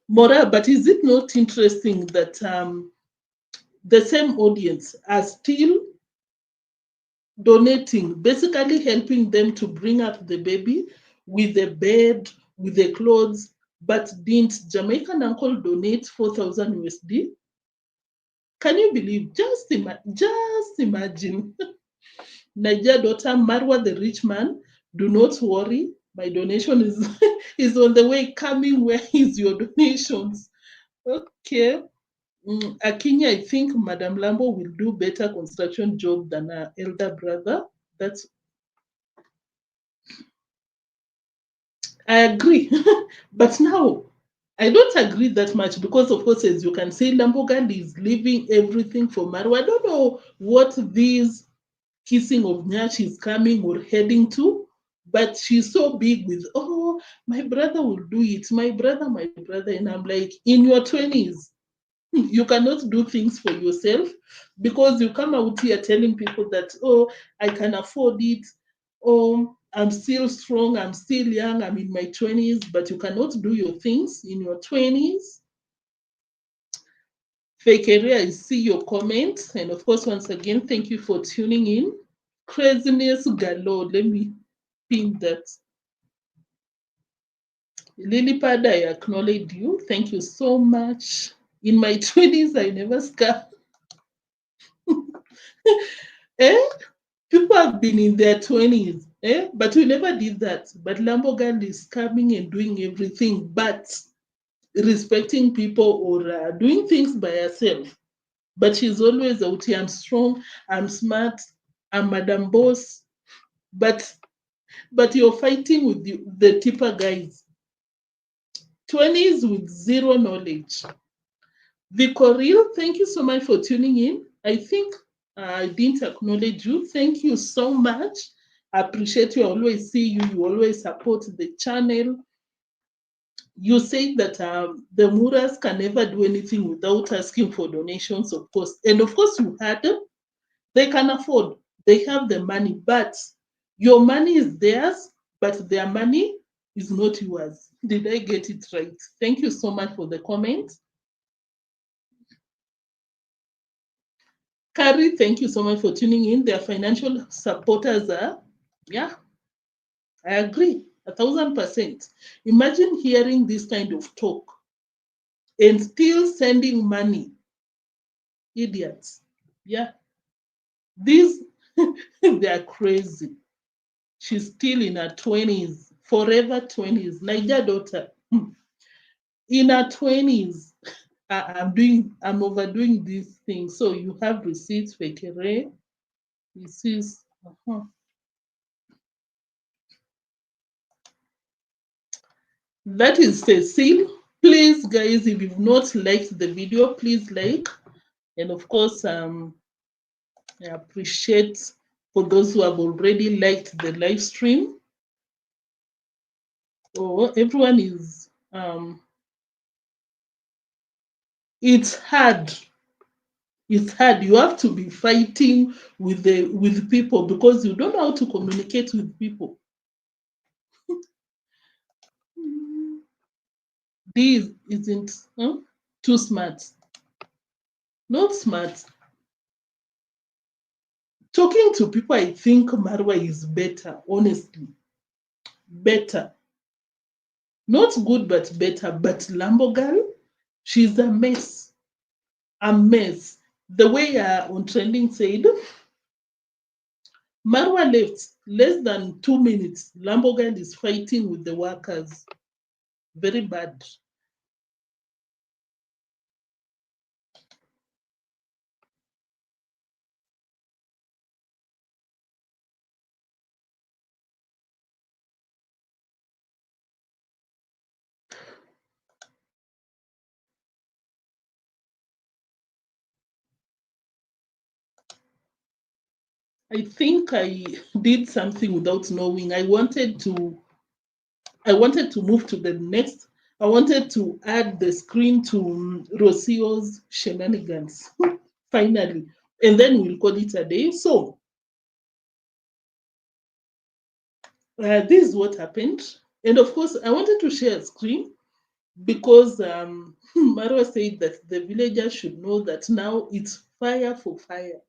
Mora, but is it not interesting that the same audience are still donating, basically helping them to bring up the baby with the bed, with the clothes, but didn't Jamaican uncle donate 4,000 USD? Can you believe? Just imagine. Niger daughter Marwa the rich man, do not worry. My donation is is on the way coming. Where is your donations? Okay. Akinya, I think Madam Lambo will do better construction job than her elder brother. That's I agree. But now I don't agree that much because of course, as you can see, Lambogan is leaving everything for Marwa. I don't know what this kissing of Nyash is coming or heading to, but she's so big with, oh, my brother will do it, my brother, and I'm like, in your 20s, you cannot do things for yourself because you come out here telling people that, oh, I can afford it, oh, I'm still strong, I'm still young, I'm in my 20s, but you cannot do your things in your 20s. Fake area, I see your comments. And of course, once again, thank you for tuning in. Craziness galore. Let me pin that. Lilipad, I acknowledge you. Thank you so much. In my 20s, I never scam. People have been in their 20s, but we never did that. But Lambogan is coming and doing everything, but respecting people or doing things by herself. But she's always out here. I'm strong, I'm smart, I'm Madam Boss. But you're fighting with the tipper guys. 20s with zero knowledge. Vicoril, thank you so much for tuning in. I think I didn't acknowledge you. Thank you so much. I appreciate you. I always see you. You always support the channel. You say that the Muras can never do anything without asking for donations, of course. And of course, you had them. They can afford. They have the money, but your money is theirs, but their money is not yours. Did I get it right? Thank you so much for the comment. Carrie, thank you so much for tuning in. Their financial supporters are, yeah, I agree, 1,000%. Imagine hearing this kind of talk and still sending money. Idiots. Yeah. These, they are crazy. She's still in her 20s, forever 20s. Niger daughter, in her 20s. I'm overdoing these things. So you have receipts for Kere. Receipts. That is Cecile. Please, guys, if you've not liked the video, please like. And of course, I appreciate for those who have already liked the live stream. Oh, everyone is it's hard. It's hard. You have to be fighting with people because you don't know how to communicate with people. D isn't too smart. Not smart. Talking to people, I think Marwa is better, honestly. Better. Not good, but better. But Lambo girl, she's a mess. A mess. The way ontrending said, Marwa left less than 2 minutes. Lambo girl is fighting with the workers. Very bad. I think I did something without knowing. I wanted to move to the next. I wanted to add the screen to Rocio's shenanigans. Finally. And then we'll call it a day. So this is what happened. And of course, I wanted to share a screen because Marwa said that the villagers should know that now it's fire for fire.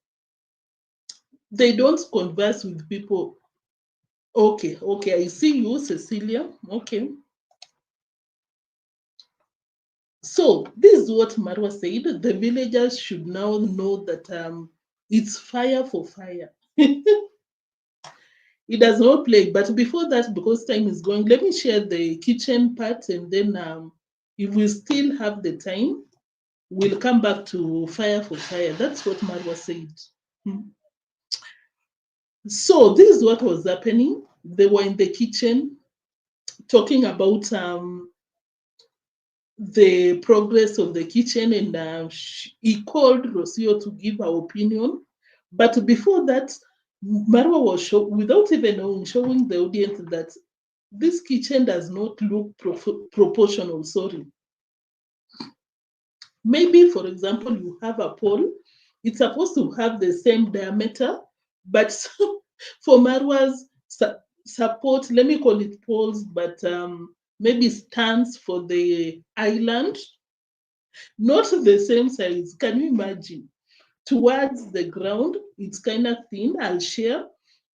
They don't converse with people. Okay, I see you, Cecilia. Okay. So this is what Marwa said. The villagers should now know that it's fire for fire. It does not play. But before that, because time is going, let me share the kitchen part, and then if we still have the time, we'll come back to fire for fire. That's what Marwa said. So this is what was happening. They were in the kitchen talking about the progress of the kitchen, and he called Rocio to give her opinion. But before that, Marwa was without even knowing, showing the audience that this kitchen does not look proportional. Sorry. Maybe, for example, you have a pole. It's supposed to have the same diameter, but for Marwa's support, let me call it poles, but maybe stands for the island, not the same size. Can you imagine? Towards the ground, it's kind of thin. I'll share.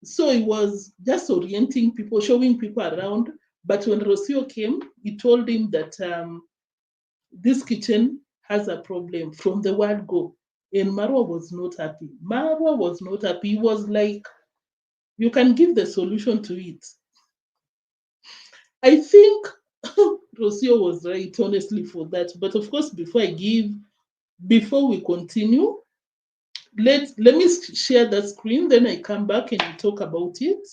So it was just orienting people, showing people around. But when Rocio came, he told him that this kitchen has a problem from the word go. And Marwa was not happy. Marwa was not happy. He was like, you can give the solution to it. I think Rocio was right, honestly, for that. But of course, before we continue, let me share that screen, then I come back and we talk about it.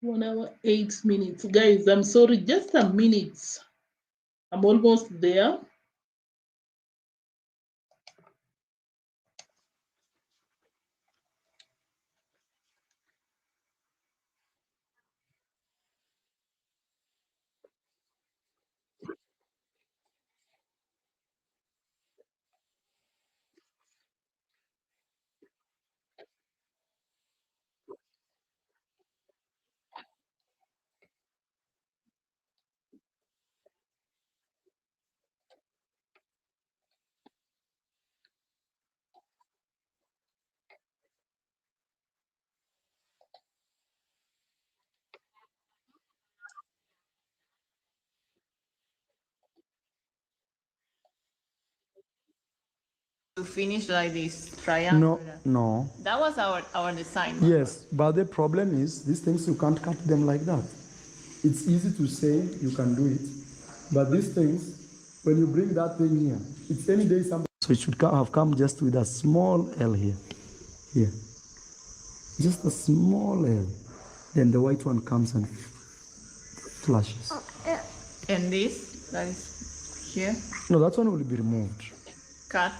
One hour, 8 minutes. Guys, I'm sorry, just a minute. I'm almost there. To finish like this triangle. No. That was our design. Yes, but the problem is these things you can't cut them like that. It's easy to say you can do it, but these things, when you bring that thing here, it's any day somebody. So it should have come just with a small L here. Here. Just a small L. Then the white one comes and flashes. And this, that is here, No, that one will be removed. cut.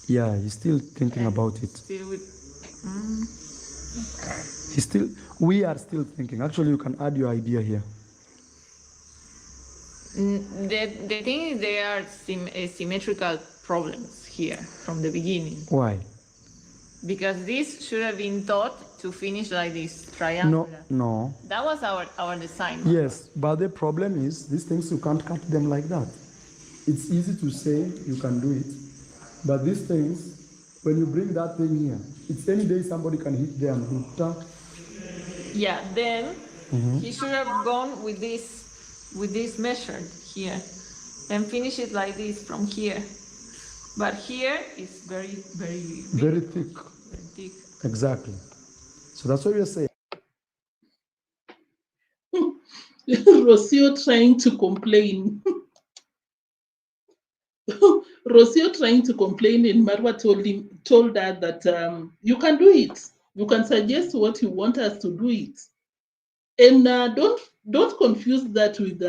Yeah, he's still thinking about it. Still with, We are still thinking. Actually, you can add your idea here. the thing is there are symmetrical problems here from the beginning. Why? Because this should have been thought to finish like this triangular. No. That was our design. Yes, but the problem is these things you can't cut them like that. It's easy to say you can do it, but these things, when you bring that thing here, it's any day somebody can hit there and do that. Yeah, then he should have gone with this measured here and finish it like this from here. But here is very, very big, Very thick. very thick. Exactly. So that's what we are saying. Rocio trying to complain. Rocio trying to complain, and Marwa told her that you can do it. You can suggest what you want us to do it. And don't confuse that with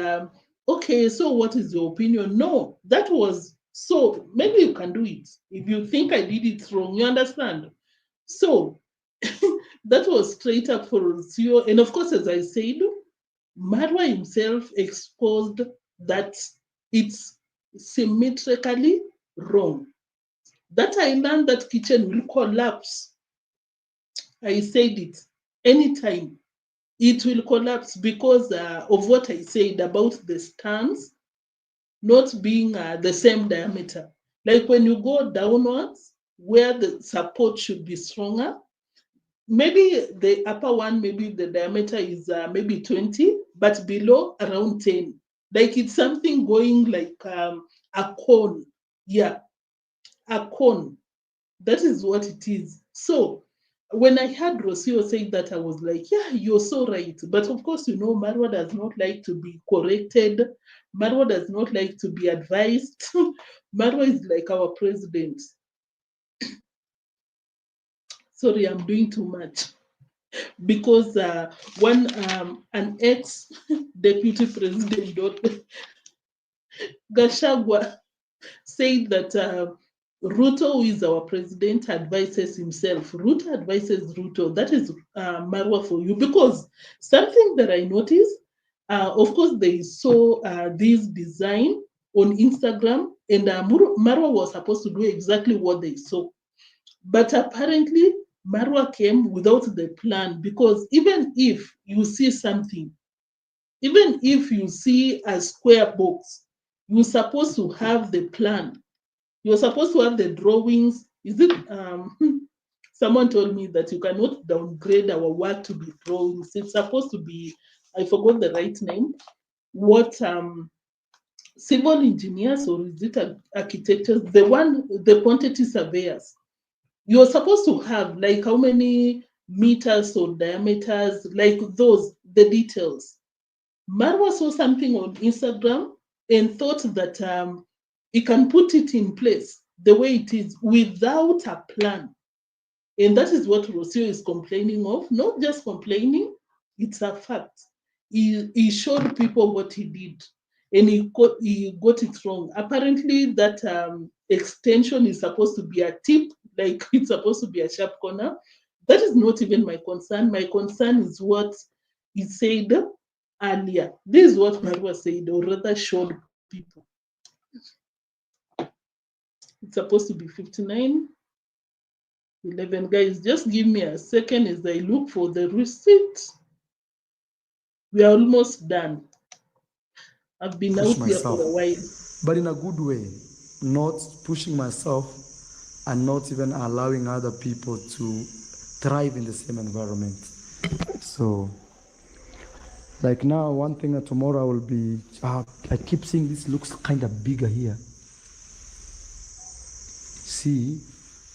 okay, so what is your opinion? No, that was so maybe you can do it. If you think I did it wrong, you understand? So that was straight up for Rocio. And of course, as I said, Marwa himself exposed that it's symmetrically wrong. That island, that kitchen will collapse. I said it. Anytime it will collapse because of what I said about the stands not being the same diameter. Like when you go downwards, where the support should be stronger, maybe the upper one, maybe the diameter is maybe 20, but below around 10. Like it's something going like a cone. Yeah, a cone. That is what it is. So when I heard Rocio say that, I was like, yeah, you're so right. But of course, Marwa does not like to be corrected. Marwa does not like to be advised. Marwa is like our president. Sorry, I'm doing too much. Because an ex-deputy president, Gashagwa, said that Ruto, who is our president, advises himself. Ruto advises Ruto. That is Marwa for you. Because something that I noticed, of course, they saw this design on Instagram, and Marwa was supposed to do exactly what they saw. But apparently, Marwa came without the plan, because even if you see something, even if you see a square box, you're supposed to have the plan. You're supposed to have the drawings. Is it someone told me that you cannot downgrade our work to be drawings. It's supposed to be, I forgot the right name, what civil engineers, or is it architects, the quantity surveyors. You're supposed to have like how many meters or diameters, like those, the details. Marwa saw something on Instagram and thought that he can put it in place the way it is without a plan. And that is what Rocio is complaining of. Not just complaining, it's a fact. He showed people what he did, and he got it wrong. Apparently, that extension is supposed to be a tip, like it's supposed to be a sharp corner. That is not even my concern. My concern is what he said earlier. This is what Marwa said, or rather showed people. It's supposed to be 59. 11. Guys, just give me a second as I look for the receipt. We are almost done. I've been out here for a while. But in a good way, not pushing myself and not even allowing other people to thrive in the same environment. So, like now, one thing that tomorrow I will be, I keep seeing this looks kind of bigger here. See,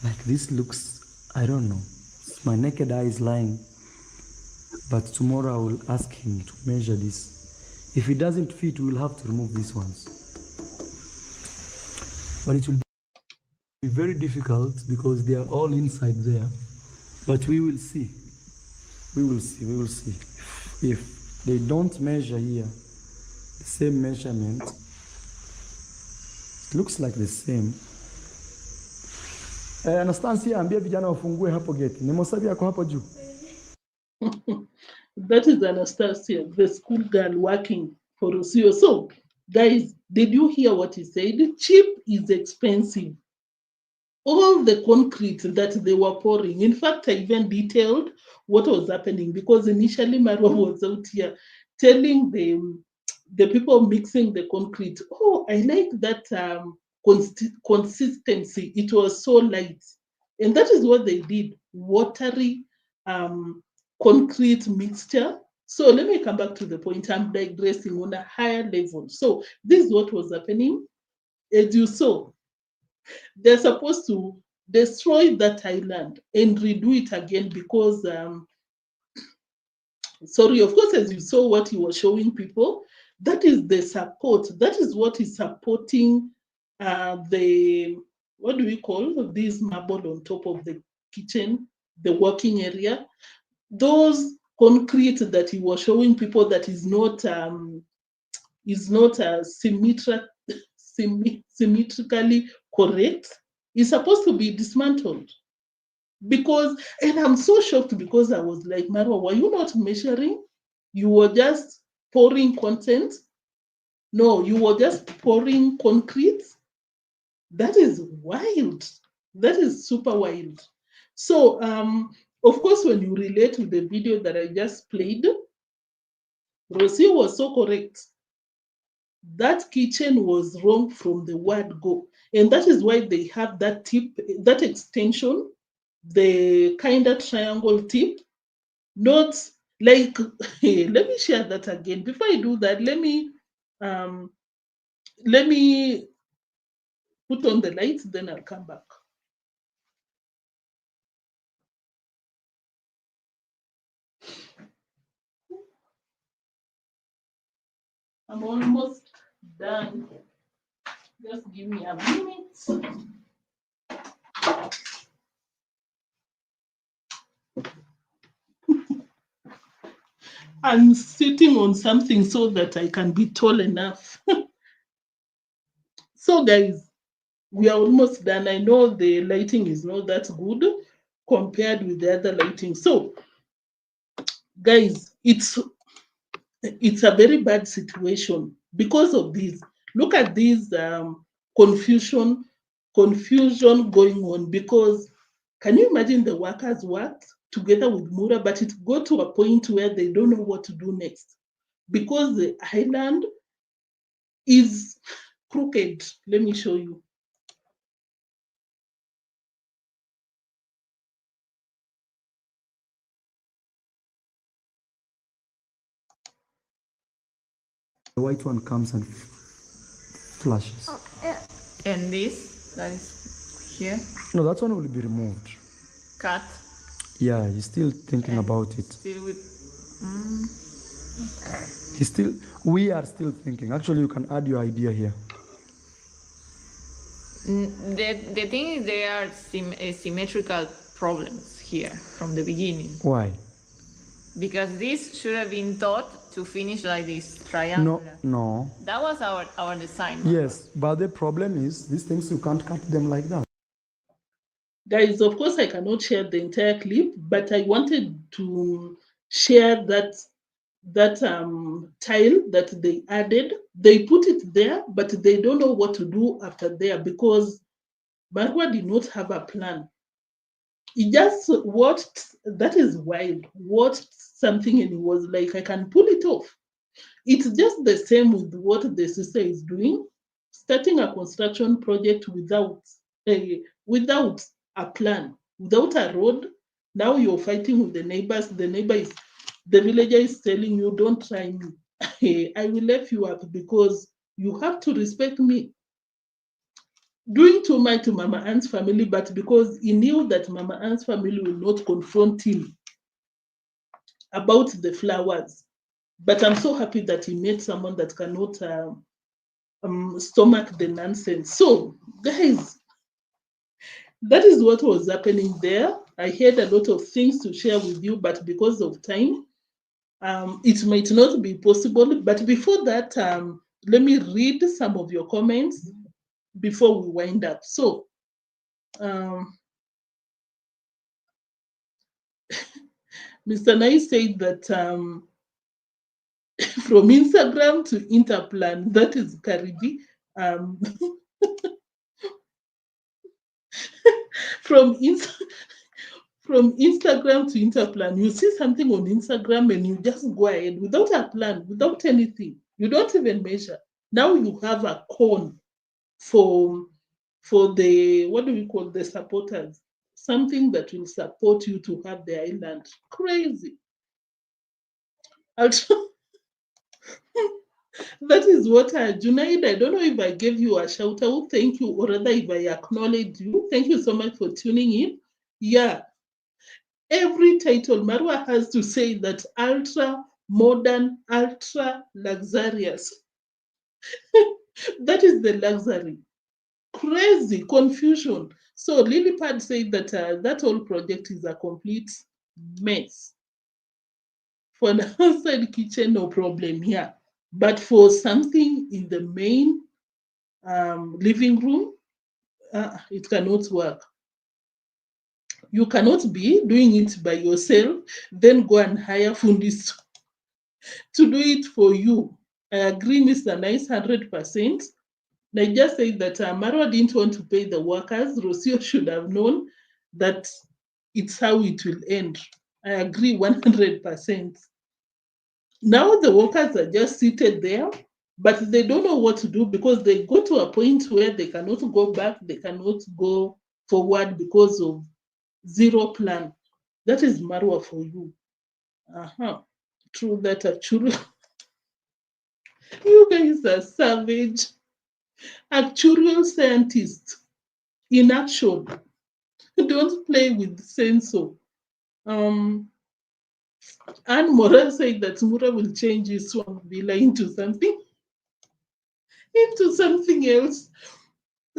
like this looks, I don't know. My naked eye is lying. But tomorrow I will ask him to measure this. If it doesn't fit, we will have to remove these ones. But it will be very difficult because they are all inside there. But we will see. We will see. We will see. If they don't measure here the same measurement, it looks like the same. Anastasia, ambia vijana wafungue hapo gate. Nimesabi yako hapo juu. That is Anastasia, the school girl working for Rocio. So, guys, did you hear what he said? Cheap is expensive. All the concrete that they were pouring. In fact, I even detailed what was happening because initially Marwa was out here telling the people mixing the concrete, oh, I like that consistency. It was so light. And that is what they did, watery concrete mixture. So let me come back to the point. I'm digressing on a higher level. So this is what was happening. As you saw, they're supposed to destroy that island and redo it again because, sorry, of course, as you saw what he was showing people, that is the support. That is what is supporting the, what do we call this marble on top of the kitchen, the working area. Those concrete that he was showing people that is not symmetrically correct is supposed to be dismantled. Because, and I'm so shocked because I was like, Marwa, were you not measuring? You were just pouring content? No, you were just pouring concrete? That is wild. That is super wild. So, of course, when you relate to the video that I just played, Rocio was so correct. That kitchen was wrong from the word go. And that is why they have that tip, that extension, the kind of triangle tip, not like, let me share that again. Before I do that, let me put on the lights, then I'll come back. I'm almost done. Just give me a minute. I'm sitting on something so that I can be tall enough. So guys, we are almost done. I know the lighting is not that good compared with the other lighting. So guys, it's a very bad situation because of this. Look at this confusion going on, because can you imagine the workers worked together with Mura, but it got to a point where they don't know what to do next because the island is crooked. Let me show you. The white one comes and flashes. Oh, yeah. And this, that is here, No, that one will be removed. cut. Yeah, he's still thinking about it. Still with. We are still thinking. Actually, you can add your idea here. The thing is, there are symmetrical problems here from the beginning. Why? Because this should have been taught to finish like this triangle. No. That was our design. Yes, but the problem is these things you can't cut them like that. Guys, of course, I cannot share the entire clip, but I wanted to share that tile that they added. They put it there, but they don't know what to do after there because Marwa did not have a plan. He just watched, that is wild, watched something and he was like, I can pull it off. It's just the same with what the sister is doing, starting a construction project without a plan, without a road. Now you're fighting with the neighbors. The villager is telling you, don't try me. I will F you up because you have to respect me. Doing too much to Mama Ann's family, but because he knew that Mama Ann's family will not confront him about the flowers. But I'm so happy that he met someone that cannot stomach the nonsense. So, guys, that is what was happening there. I had a lot of things to share with you, but because of time, it might not be possible. But before that, let me read some of your comments before we wind up. So, Mr. Nice said that from Instagram to Interplan, that is Karibi. From Instagram to Interplan, you see something on Instagram and you just go ahead without a plan, without anything. You don't even measure. Now you have a cone for the, what do we call, the supporters, something that will support you to have the island. Crazy. That is what Junaid, I don't know if I gave you a shout out. Thank you, or rather if I acknowledge you. Thank you so much for tuning in. Yeah, every title Marwa has to say that ultra modern, ultra luxurious. That is the luxury. Crazy confusion. So Lilypad said that that whole project is a complete mess. For an outside kitchen, no problem here. But for something in the main living room, it cannot work. You cannot be doing it by yourself, then go and hire fundis to do it for you. I agree, Mr. Nice, 100%. I just said that Marwa didn't want to pay the workers. Rocio should have known that it's how it will end. I agree 100%. Now the workers are just seated there, but they don't know what to do because they go to a point where they cannot go back, they cannot go forward because of zero plan. That is Marwa for you. True that, actually. You guys are savage. Actuarial scientist in action. Don't play with sensor. Anne Mora said that Mura will change his swamp villa into something else,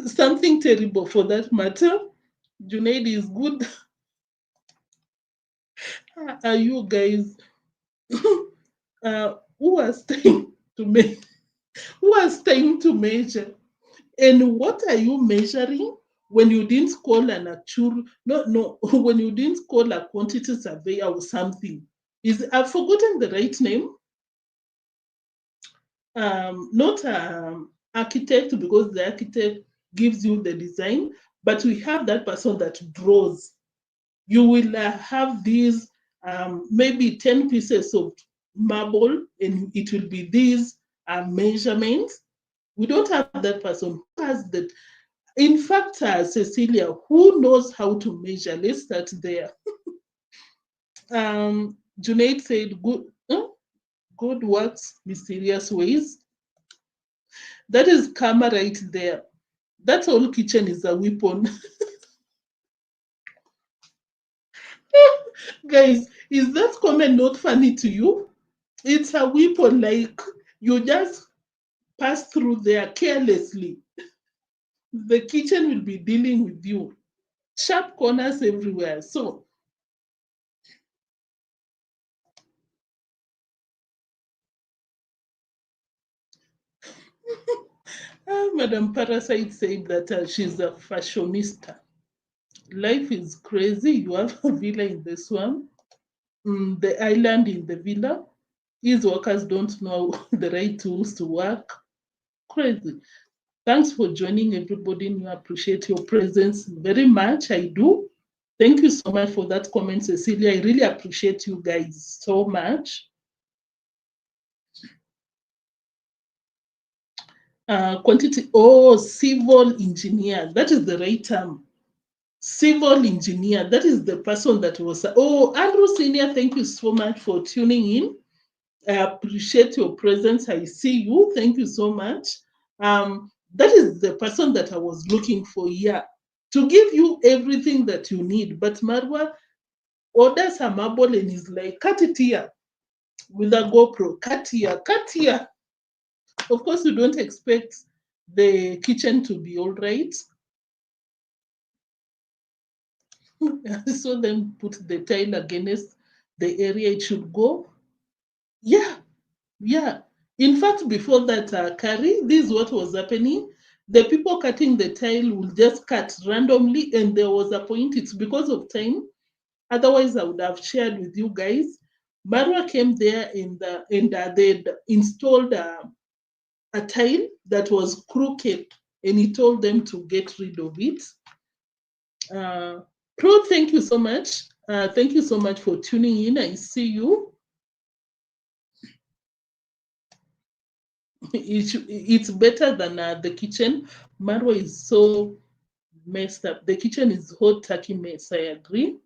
something terrible for that matter. Junaid is good. Are you guys who has time to make? Who has time to measure? And what are you measuring when you didn't call an actual? No, when you didn't call a quantity surveyor or something? I've forgotten the right name. Not architect, because the architect gives you the design, but we have that person that draws. You will have these maybe 10 pieces of marble, and it will be these measurements. We don't have that person who has that. In fact, Cecilia, who knows how to measure? Let's start there. Junaid said, good works, mysterious ways. That is karma right there. That whole kitchen is a weapon. Guys, is that comment not funny to you? It's a weapon, like you just pass through there carelessly. The kitchen will be dealing with you. Sharp corners everywhere. So, Madam Parasite said that she's a fashionista. Life is crazy. You have a villa in the swamp, the island in the villa. These workers don't know the right tools to work. Crazy. Thanks for joining, everybody. I appreciate your presence very much. I do. Thank you so much for that comment, Cecilia. I really appreciate you guys so much. Quantity, civil engineer. That is the right term. Civil engineer. That is the person that was. Andrew Senior, thank you so much for tuning in. I appreciate your presence. I see you. Thank you so much. That is the person that I was looking for here to give you everything that you need. But Marwa orders a marble and is like, cut it here with a GoPro. Cut here, cut here. Of course, you don't expect the kitchen to be all right. I saw them put the tile against the area it should go. Yeah, yeah. In fact, before that, Carrie, this is what was happening. The people cutting the tile will just cut randomly, and there was a point, it's because of time. Otherwise, I would have shared with you guys. Marwa came there and they'd installed a tile that was crooked, and he told them to get rid of it. Pro, thank you so much. Thank you so much for tuning in. I see you. It's better than the kitchen. Marwa is so messed up. The kitchen is hot turkey mess. I agree.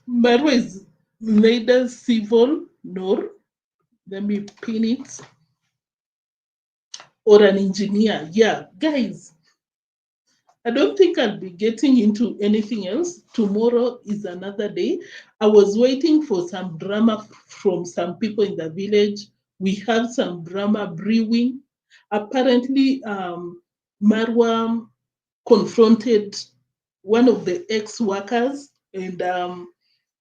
Marwa is neither civil nor, let me pin it, or an engineer. Yeah, guys, I don't think I'll be getting into anything else. Tomorrow is another day. I was waiting for some drama from some people in the village. We have some drama brewing. Apparently, Marwa confronted one of the ex-workers, and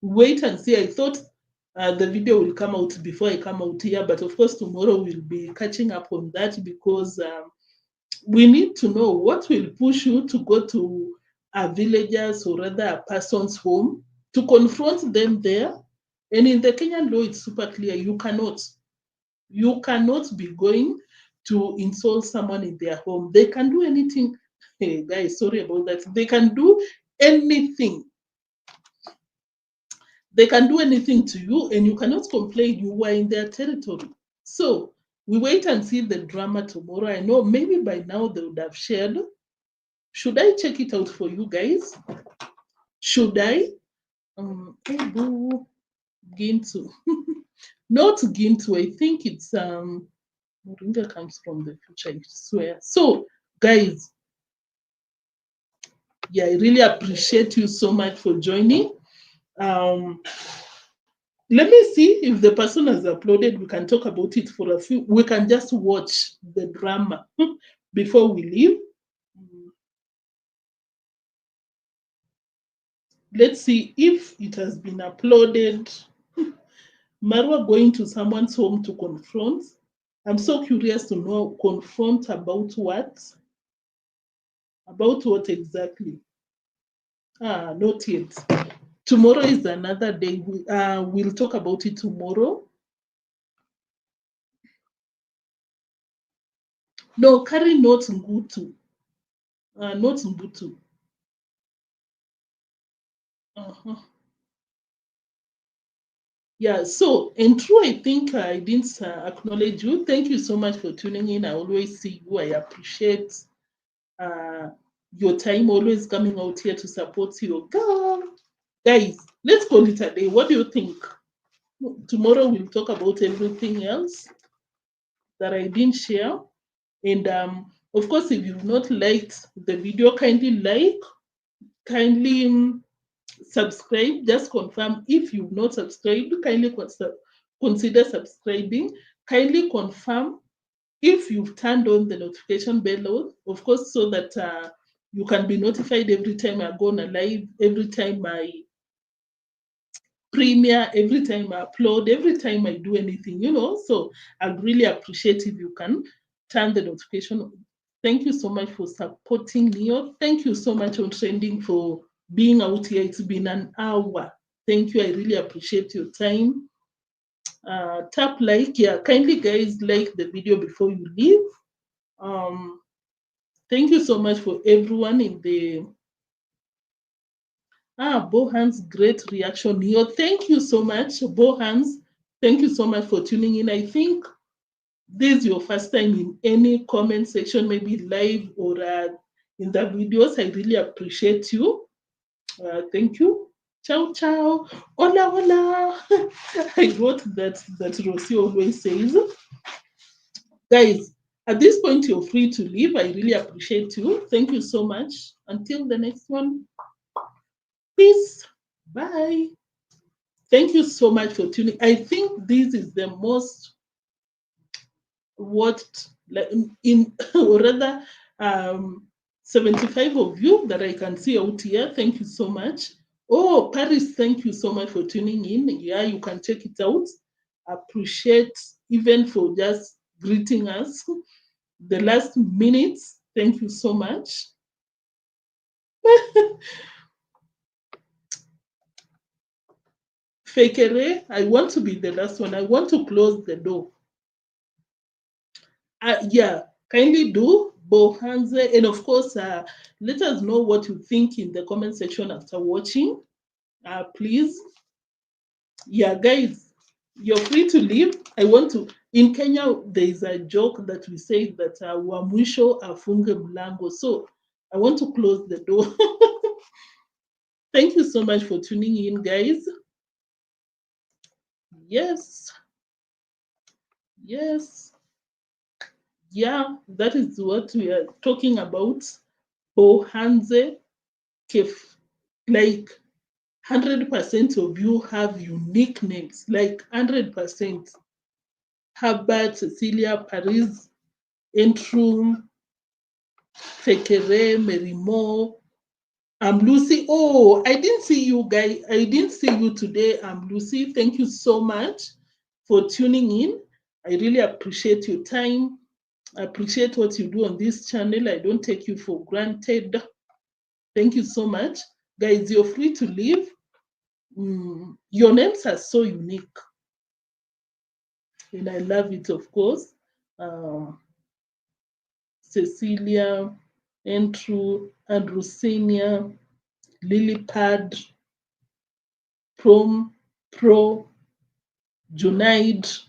wait and see. I thought the video will come out before I come out here, but of course tomorrow we'll be catching up on that, because we need to know what will push you to go to a villager's, or rather a person's home, to confront them there. And in the Kenyan law, it's super clear. You cannot be going to insult someone in their home. They can do anything. Hey guys, sorry about that. They can do anything. They can do anything to you, and you cannot complain. You were in their territory. So we wait and see the drama tomorrow. I know maybe by now they would have shared. Should I check it out for you guys? Should I? Gintu. Not Gintu. I think it's Moringa comes from the future, I swear. So, guys, yeah, I really appreciate you so much for joining. Let me see if the person has uploaded. We can talk about it for a few. We can just watch the drama before we leave. Let's see if it has been uploaded. Marwa going to someone's home to confront. I'm so curious to know, confront about what? About what exactly? Not yet. Tomorrow is another day. We'll talk about it tomorrow. No, carry not Ngutu. Not Mbutu. Yeah, so, and true, I think I didn't acknowledge you. Thank you so much for tuning in. I always see you. I appreciate your time, always coming out here to support your girl. Guys, let's call it a day. What do you think? Tomorrow we'll talk about everything else that I didn't share. And of course, if you've not liked the video, kindly subscribe. Just confirm if you've not subscribed. Kindly consider subscribing. Kindly confirm if you've turned on the notification bell, of course, so that you can be notified every time I go on a live, every time I premiere, every time I upload, every time I do anything, So I'd really appreciate if you can turn the notification. Thank you so much for supporting Neo. Thank you so much, Ontrending, for being out here. It's been an hour. Thank you. I really appreciate your time. Tap like. Yeah, kindly guys like the video before you leave. Thank you so much for everyone in the Bohan's great reaction here. Thank you so much, Bohan's. Thank you so much for tuning in. I think this is your first time in any comment section, maybe live or in the videos. I really appreciate you. Thank you. Ciao, ciao. Hola, hola. I wrote that Rocio always says. Guys, at this point, you're free to leave. I really appreciate you. Thank you so much. Until the next one. Peace. Bye. Thank you so much for tuning. I think this is the most watched, like in or rather 75 of you that I can see out here. Thank you so much. Oh, Paris, thank you so much for tuning in. Yeah, you can check it out. Appreciate even for just greeting us. The last minutes, thank you so much. Fekere, I want to be the last one. I want to close the door. Yeah, kindly do, Bohanze. And of course, let us know what you think in the comment section after watching. Please. Yeah, guys, you're free to leave. I want to, in Kenya, there is a joke that we say that wa mwisho afunge mlango. So I want to close the door. Thank you so much for tuning in, guys. Yes. Yes. Yeah, that is what we are talking about. Bohanze Kef. Like 100% of you have unique names. Like 100%. Herbert, Cecilia, Paris, Entrum, Fekere, Merimo. I'm Lucy. Oh, I didn't see you guys. I didn't see you today. I'm Lucy. Thank you so much for tuning in. I really appreciate your time. I appreciate what you do on this channel. I don't take you for granted. Thank you so much. Guys, you're free to leave. Your names are so unique. And I love it, of course. Cecilia, Andrew, Andrewsenia, Lilipad, Pro, Junaid,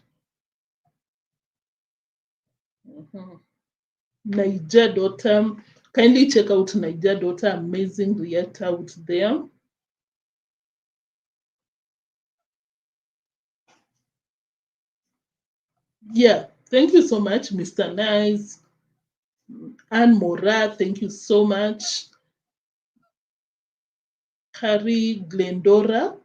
Niger Daughter. Kindly check out Niger Daughter, amazing reactor out there. Yeah, thank you so much, Mr. Nice. Anne Mora, thank you so much. Carrie Glendora.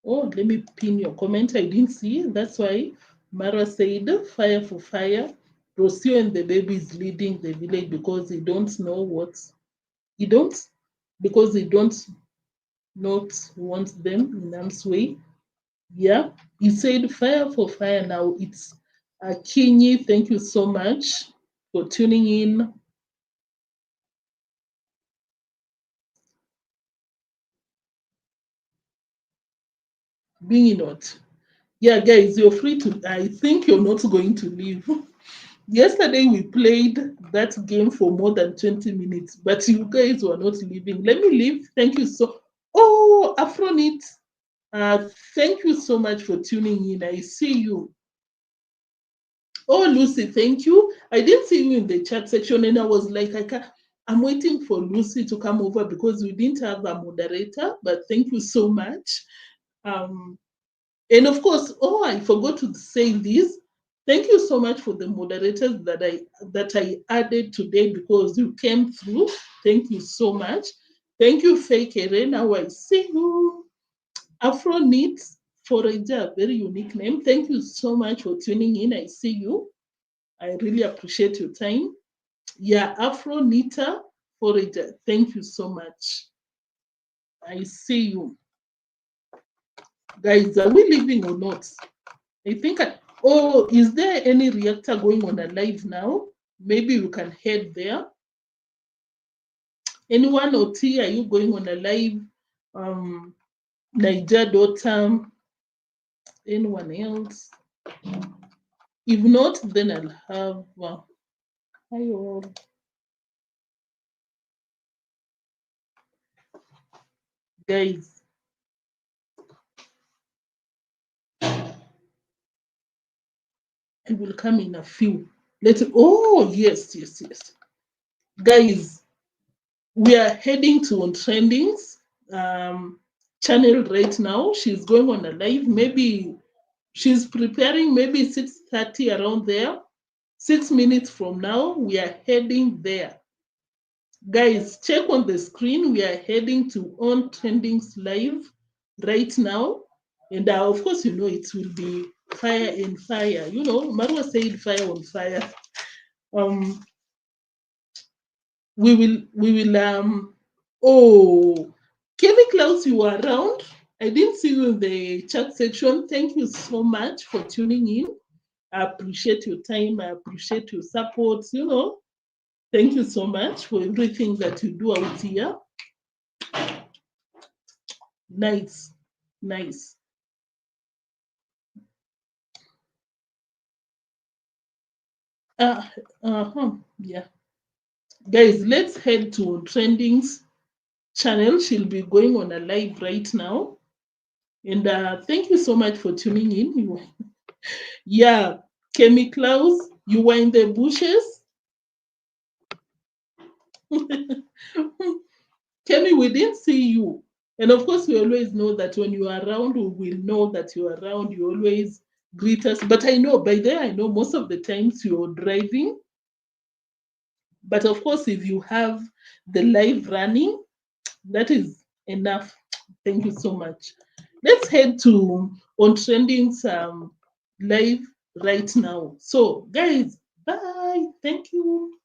Oh, let me pin your comment. I didn't see. That's why Marwa said, fire for fire. Rocio and the baby is leading the village because they don't know what. Because they don't not want them in harm's way. Yeah, he said fire for fire. Now it's Akinyi. Thank you so much for tuning in. Being not. Yeah, guys, you're free to. I think you're not going to leave. Yesterday we played that game for more than 20 minutes, but you guys were not leaving. Let me leave. Thank you so. Oh, Afronit. Thank you so much for tuning in. I see you. Oh, Lucy, thank you. I didn't see you in the chat section, and I was like, I'm waiting for Lucy to come over because we didn't have a moderator. But thank you so much. And of course, oh, I forgot to say this. Thank you so much for the moderators that I added today because you came through. Thank you so much. Thank you, Fake Now I see you. Afro Needs Forager, very unique name. Thank you so much for tuning in. I see you. I really appreciate your time. Yeah, Afro Nita Forager. Thank you so much. I see you. Guys, are we leaving or not? I think oh, is there any reactor going on a live now? Maybe we can head there. Anyone or T, are you going on a live? Niger. Anyone else? If not, then I'll have hi all. Guys. I will come in a few. Oh, yes. Guys, we are heading to ontrending's channel right now. She's going on a live. Maybe she's preparing, maybe 6:30 around there. 6 minutes from now, we are heading there. Guys, check on the screen. We are heading to ontrending's live right now. And of course, you know, it will be fire and fire. You know, Marwa said fire on fire. We will oh, Kelly Klaus, you are around. I didn't see you in the chat section. Thank you so much for tuning in. I appreciate your time. I appreciate your support. You know, thank you so much for everything that you do out here. Nice, nice. Yeah. Guys, let's head to Trending's channel. She'll be going on a live right now. And thank you so much for tuning in. Yeah, Kemi Klaus, you were in the bushes. Kemi, we didn't see you. And of course, we always know that when you are around, we will know that you are around. You always greet us. But I know, by there, I know most of the times you're driving. But of course, if you have the live running, that is enough. Thank you so much. Let's head to Ontrending's live right now. So, guys, bye. Thank you.